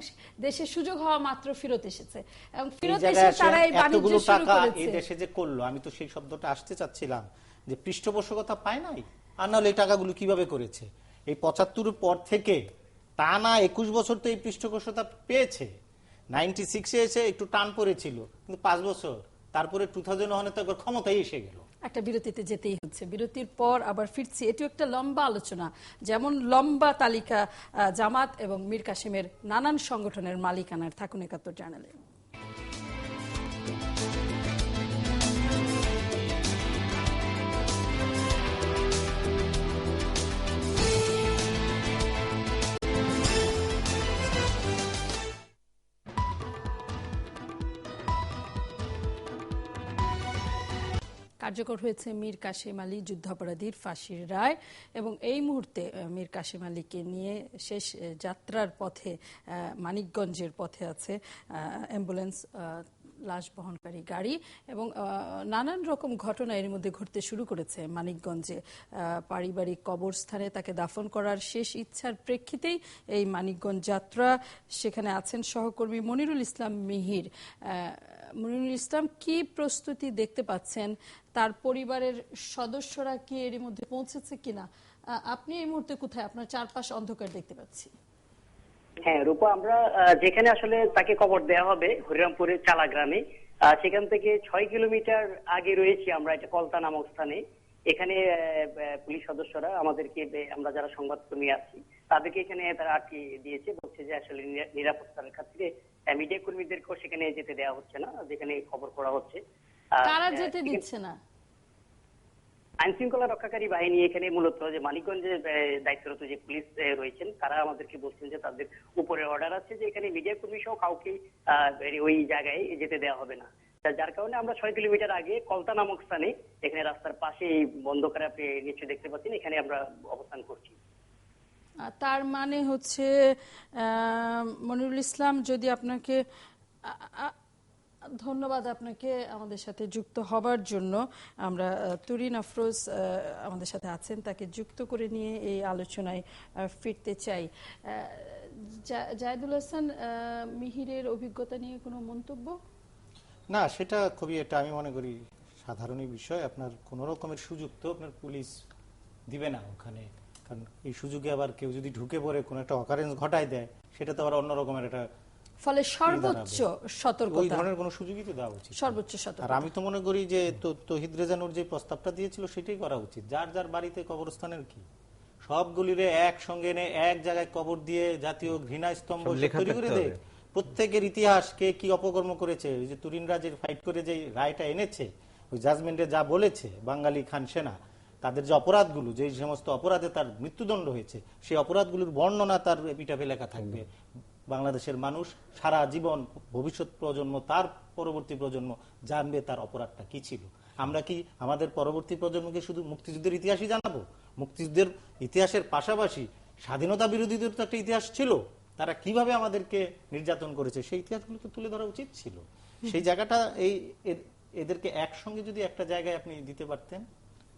দেশে সুযোগ হওয়া মাত্র ফেরত এসেছে, এবং ফেরত এসে তারা এই বাণিজ্য শুরু করেছে। এই দেশে যে করলো, আমি তো সেই শব্দটা আসতে চাচ্ছিলাম, যে পৃষ্ঠপোষকতা পায় নাই, আর নাহলে এই টাকাগুলো কিভাবে করেছে। এই 75 পর থেকে টানা 21 বছর তো এই পৃষ্ঠপোষকতা পেয়েছে। 96-এ এসে একটু টান পড়েছিল, কিন্তু 5 বছর, তারপরে 2001-এ তো ক্ষমতায় এসে গেল। একটা বিরতিতে যেতেই হচ্ছে, বিরতির পর আবার ফিরছি। এটিও একটা লম্বা আলোচনা, যেমন লম্বা তালিকা জামাত এবং মীর কাসেমের নানান সংগঠনের মালিকানার। থাকুন একাত্তর জার্নালে। কার্যকর হয়েছে মীর কাসেম আলী যুদ্ধাপরাধীর ফাঁসির রায়, এবং এই মুহূর্তে মীর কাসেম আলীকে নিয়ে শেষ যাত্রার পথে মানিকগঞ্জের পথে আছে অ্যাম্বুলেন্স, লাশ বহনকারী গাড়ি, এবং নানান রকম ঘটনা এর মধ্যে ঘটতে শুরু করেছে মানিকগঞ্জে। পারিবারিক কবরস্থানে তাকে দাফন করার শেষ ইচ্ছার প্রেক্ষিতেই এই মানিকগঞ্জ যাত্রা। সেখানে আছেন সহকর্মী মনিরুল ইসলাম মিহির। মনিরুল ইসলাম, কি প্রস্তুতি দেখতে পাচ্ছেন? তার পরিবারের সদস্যরা কি এর মধ্যে পৌঁছেছে কিনা? আপনি এই মুহূর্তে কোথায়? আপনার চারপাশ অন্ধকার দেখতে পাচ্ছি। হ্যাঁ রূপা, আমরা যেখানে আসলে তাকে কবর দেওয়া হবে হরিরামপুরের চালা গ্রামে, সেখান থেকে 6 কিলোমিটার আগে রয়েছি আমরা, এটা কলতা নামক স্থানে। এখানে পুলিশ সদস্যরা আমাদেরকে, আমরা যারা সংবাদকর্মী আছি তাদেরকে এখানে তারা আটকে দিয়েছে, বলছে যে আসলে নিরাপত্তার ক্ষেত্রে মিডিয়া কর্মীদেরকেও সেখানে যেতে দেওয়া হচ্ছে না, যেখানে খবর করা হচ্ছে। কারা যেতে দিচ্ছে না? আইন শৃঙ্খলা রক্ষাকারী বাহিনী এখানে মূলত যে মানিকগঞ্জে দায়িত্বরত যে পুলিশ রয়েছেন, তারা আমাদেরকে বলছেন যে তাদের উপরে অর্ডার আছে যে এখানে মিডিয়া কর্মী সহ কাউকে ওই জায়গায় যেতে দেওয়া হবে না। যার কারণে আমরা 6 কিলোমিটার আগে কলতা নামক স্থানে, এখানে রাস্তার পাশে বন্ধ করে আপনি নিশ্চয়ই দেখতে পাচ্ছেন, এখানে আমরা অবস্থান করছি। তার মানে হচ্ছে মনিরুল ইসলাম, যদি আপনাকে ধন্যবাদ আপনাকে আমাদের সাথে যুক্ত হবার জন্য। আমরা তুরিন আফরোজ আমাদের সাথে আছেন, তাকে যুক্ত করে নিয়ে এই আলোচনায় ফিরতে চাই। জায়েদুল হাসান, মিহিরের অভিজ্ঞতা নিয়ে কোনো মন্তব্য? না, সেটা খুবই, এটা আমি মনে করি সাধারণই বিষয়। আপনার কোন রকমের সুযোগ তো আপনার পুলিশ দিবে না ওখানে, কারণ এই সুযোগে আবার কেউ যদি ঢুকে পড়ে কোনো একটা অকারেন্স ঘটায় দেয়, সেটা তো আবার অন্য রকমের একটা, ফলে সর্বোচ্চ সতর্কতা, ওই ধরনের কোনো সুযোগই তো দেওয়া উচিত, সর্বোচ্চ সতর্কতা। আর আমি তো মনে করি যে তৌহিদ রেজানুর যে প্রস্তাবটা দিয়েছিল সেটাই করা উচিত। যার যার বাড়িতে কবরস্থানের কি, সবগুলিরে একসঙ্গে এনে এক জায়গায় কবর দিয়ে জাতীয় ঘৃণা স্তম্ভ তৈরি করে দেয়। প্রত্যেকের ইতিহাস, কে কি অপকর্ম করেছে, যে তুরিনরা যে ফাইট করে যে রায়টা এনেছে, ওই জাজমেন্টে যা বলেছে বাঙালি খান সেনা, তাদের যে অপরাধগুলো, যে সমস্ত অপরাধে তার মৃত্যুদণ্ড হয়েছে, সেই অপরাধগুলোর বর্ণনা তার এপিটাফে লেখা থাকবে। বাংলাদেশের মানুষ সারা জীবন, ভবিষ্যৎ প্রজন্ম, তার পরবর্তী প্রজন্ম জানবে তার অপরাধটা কি ছিল। আমরা কি আমাদের পরবর্তী প্রজন্মকে শুধু মুক্তিযুদ্ধের ইতিহাসই জানাবো? মুক্তিযুদ্ধের ইতিহাসের পাশাপাশি স্বাধীনতা বিরোধীদের তো একটা ইতিহাস ছিল, তারা কিভাবে আমাদেরকে নির্যাতন করেছে সেই ইতিহাসগুলো তো তুলে ধরা উচিত ছিল। সেই জায়গাটা এদেরকে একসঙ্গে যদি একটা জায়গায় আপনি দিতে পারতেন,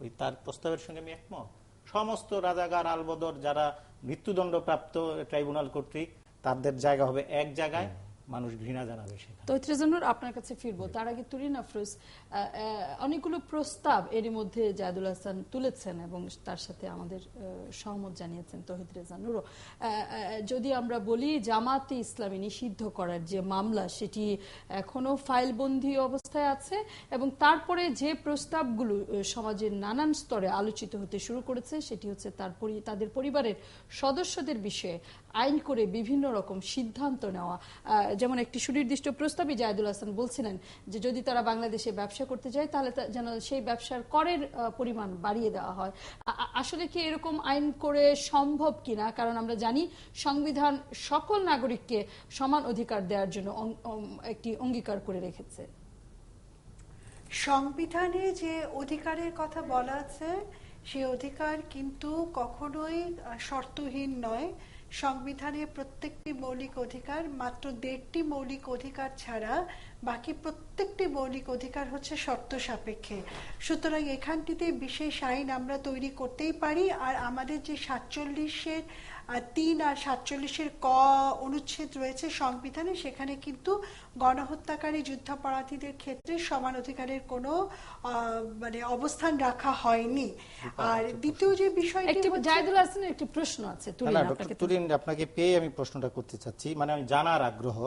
ওই তার প্রস্তাবের সঙ্গে আমি একমত। সমস্ত রাজাকার আলবদর যারা মৃত্যুদণ্ড প্রাপ্ত ট্রাইব্যুনাল কর্তৃক, তাদের জায়গা হবে এক জায়গায়, মানুষ ঘৃণা জানাবে সেখানে। তো তৃজনুর আপনার কাছে ফিরবো, তার আগে তুরিন আফরোজ, অনেকগুলো প্রস্তাব এরই মধ্যে জাহিদুল হাসান তুলেছেন এবং তার সাথে আমাদের সহমত জানিয়েছেন তৌহিদ রেজা নুরও। যদি আমরা বলি জামাতে ইসলামী নিষিদ্ধ করার যে মামলা, সেটি এখনো ফাইলবন্দি অবস্থায় আছে এবং তারপরে যে প্রস্তাবগুলো সমাজের নানান স্তরে আলোচিত হতে শুরু করেছে সেটি হচ্ছে তাদের পরিবারের সদস্যদের বিষয়ে আইন করে বিভিন্ন রকম সিদ্ধান্ত নেওয়া। যেমন একটি সুনির্দিষ্ট প্রস্তাবে জাহিদুল হাসান বলছিলেন যে যদি তারা বাংলাদেশে ব্যবসা করতে যায় তাহলে যেন সেই ব্যবসার করের পরিমাণ বাড়িয়ে দেওয়া হয়। আসলে কি এরকম আইন করে সম্ভব কিনা? কারণ আমরা জানি সংবিধান সকল নাগরিককে সমান অধিকার দেওয়ার জন্য একটি অঙ্গীকার করে রেখেছে। সংবিধানে যে অধিকারের কথা বলা আছে সেই অধিকার কিন্তু কখনোই শর্তহীন নয়। সংবিধানের প্রত্যেকটি মৌলিক অধিকার, মাত্র 1.5টি মৌলিক অধিকার ছাড়া বাকি প্রত্যেকটি মৌলিক অধিকার হচ্ছে শর্ত সাপেক্ষে। সুতরাং এখানটিতে বিশেষ আইন আমরা তৈরি করতেই পারি। আর আমাদের যে 47-এর 3 আর 47-এর ক অনুচ্ছেদ রয়েছে সংবিধানে, সেখানে কিন্তু গণহত্যাকারী যুদ্ধাপরাধীদের ক্ষেত্রে সমান অধিকারের কোনো অবস্থান রাখা হয়নি। আর দ্বিতীয় যে বিষয়টি, জাহিদুল হাসানের একটি প্রশ্ন আছে, তুরিন আপনাকে পেয়ে আমি প্রশ্নটা করতে চাচ্ছি, আমি জানার আগ্রহ।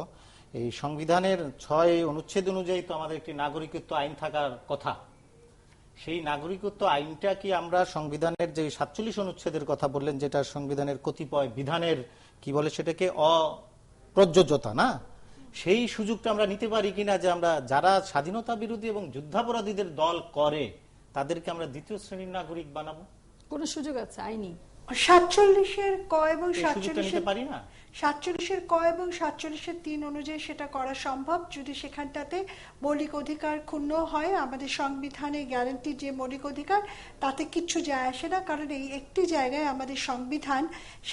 এই সংবিধানের 6 অনুচ্ছেদ অনুযায়ী তো আমাদের একটি নাগরিকত্ব আইন থাকার কথা। সেই নাগরিকত্ব আইনটা কি আমরা সংবিধানের যে 47 অনুচ্ছেদের কথা বললেন, যেটা সংবিধানের কতিপয় বিধানের কি বলে সেটাকে অপ্রযোজ্যতা, না সেই সুযোগটা আমরা নিতে পারি কিনা যে আমরা যারা স্বাধীনতা বিরোধী এবং যুদ্ধাপরাধীদের দল করে তাদেরকে আমরা দ্বিতীয় শ্রেণীর নাগরিক বানাবো? কোন সুযোগ আছে আইনি? 47-এর ক এবং 47-এর ক এবং 47-এর 3 অনুযায়ী সেটা করা সম্ভব যদি সেখানটাতে মৌলিক অধিকার ক্ষুণ্ণ হয়। আমাদের সংবিধানে গ্যারান্টি যে মৌলিক অধিকার, তাতে কিচ্ছু যায় আসে না। কারণ এই একটি জায়গায় আমাদের সংবিধান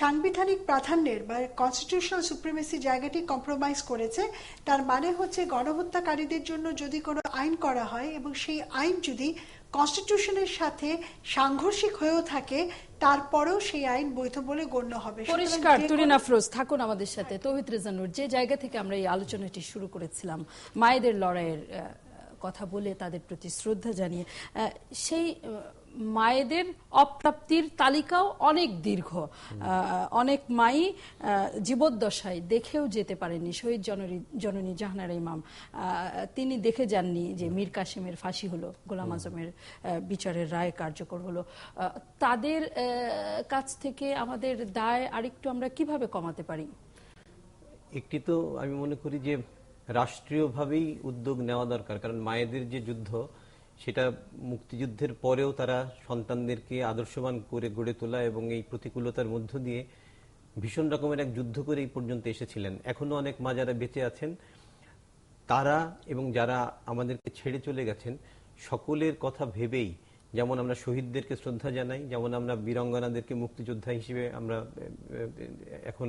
সাংবিধানিক প্রাধান্যের বা কনস্টিটিউশনাল সুপ্রিমেসি জায়গাটি কম্প্রোমাইজ করেছে। তার মানে হচ্ছে গণহত্যাকারীদের জন্য যদি কোনো আইন করা হয় এবং সেই আইন যদি কনস্টিটিউশনের সাথে সাংঘর্ষিক হয়েও থাকে, তারপরেও সেই আইন বৈধ বলে গণ্য হবে। পরিষ্কার। তুরিন আফরোজ থাকুন আমাদের সাথে। তৌহিদ রেজা নূর, যে জায়গা থেকে আমরা এই আলোচনাটি শুরু করেছিলাম মায়েদের লড়াইয়ের কথা বলে, তাদের প্রতি শ্রদ্ধা জানিয়ে, সেই মায়েদের অপ্রাপ্তির তালিকাও অনেক দীর্ঘ। অনেক মাই জীবদ্দশায় দেখেও যেতে পারেননি। শহীদ জননী জাহানারা ইমাম, তিনি দেখে যাননি যে মীর কাসেমের ফাঁসি হলো, গোলাম আজমের বিচারের রায় কার্যকর হলো। তাদের কাছ থেকে আমাদের দায় আরেকটু আমরা কিভাবে কমাতে পারি? একটি তো আমি মনে করি যে রাষ্ট্রীয়ভাবেই উদ্যোগ নেওয়া দরকার। কারণ মায়েদের যে যুদ্ধ, সেটা মুক্তিযুদ্ধের পরেও তারা সন্তানদেরকে আদর্শবান করে গড়ে তোলা এবং এই প্রতিকূলতার মধ্য দিয়ে ভীষণ রকমের এক যুদ্ধ করে এই পর্যন্ত এসেছিলেন। এখনো অনেক মা যারা বেঁচে আছেন, তারা এবং যারা আমাদেরকে ছেড়ে চলে গেছেন, সকলের কথা ভেবেই যেমন আমরা শহীদদেরকে শ্রদ্ধা জানাই, যেমন আমরা বীরাঙ্গনাদেরকে মুক্তিযোদ্ধা হিসেবে আমরা এখন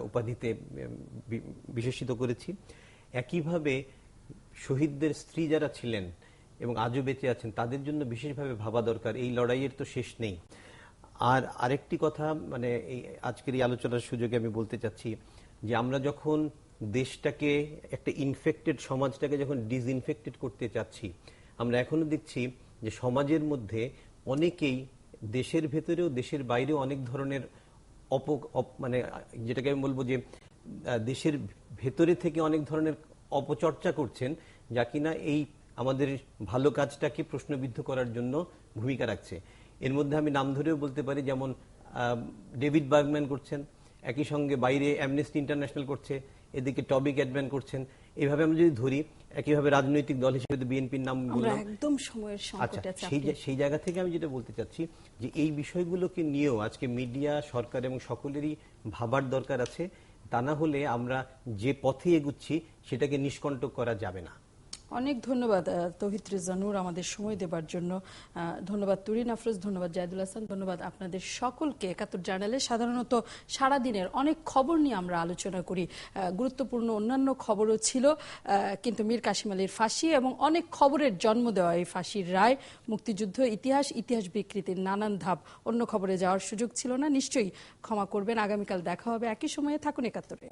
উপাধিতে বিশেষিত করেছি, একইভাবে শহীদদের স্ত্রী যারা ছিলেন এবং আজও বেঁচে আছেন তাদের জন্য বিশেষভাবে ভাবা দরকার। এই লড়াইয়ের তো শেষ নেই। আর আরেকটি কথা, এই আজকের এই আলোচনার সুযোগে আমি বলতে চাচ্ছি যে আমরা যখন দেশটাকে, একটা ইনফেক্টেড সমাজটাকে যখন ডিসইনফেক্টেড করতে চাচ্ছি, আমরা এখনো দেখছি যে সমাজের মধ্যে অনেকেই দেশের ভেতরেও দেশের বাইরেও অনেক ধরনের যেটাকে আমি বলবো যে দেশের ভেতরে থেকে অনেক ধরনের অপচর্চা করছেন, যা কিনা এই আমাদের ভালো কাজটাকে প্রশ্নবিদ্ধ করার জন্য ভূমিকা রাখছে। এর মধ্যে আমি নাম ধরেও বলতে পারি, যেমন ডেভিড বার্গম্যান করছেন, একই সঙ্গে বাইরে অ্যামনেস্টি ইন্টারন্যাশনাল করছে, এদিকে টবি ক্যাটম্যান করছেন। এইভাবে আমরা যদি ধরি, একইভাবে রাজনৈতিক দল হিসেবে বিএনপির নাম বললাম। একদম সময়ের সংকট আছে। সেই জায়গা থেকে আমি যেটা বলতে চাচ্ছি যে এই বিষয়গুলোকে নিয়েও আজকে মিডিয়া, সরকার এবং সকলেরই ভাবার দরকার আছে তা না হলে আমরা যে পথে এগুচ্ছি সেটাকে নিষ্কণ্টক করা যাবে না। অনেক ধন্যবাদ তৌহিদ রেজা নূর আমাদের সময় দেবার জন্য। ধন্যবাদ তুরিন আফরোজ, ধন্যবাদ জাহিদুল হাসান, ধন্যবাদ আপনাদের সকলকে। একাত্তর জার্নালে সাধারণত সারাদিনের অনেক খবর নিয়ে আমরা আলোচনা করি, গুরুত্বপূর্ণ অন্যান্য খবরও ছিল, কিন্তু মীর কাসেম আলীর ফাঁসি এবং অনেক খবরের জন্ম দেওয়া এই ফাঁসির রায়, মুক্তিযুদ্ধ, ইতিহাস বিকৃতির নানান ধাপ, অন্য খবরে যাওয়ার সুযোগ ছিল না, নিশ্চয়ই ক্ষমা করবেন। আগামীকাল দেখা হবে একই সময়ে, থাকুন একাত্তরে।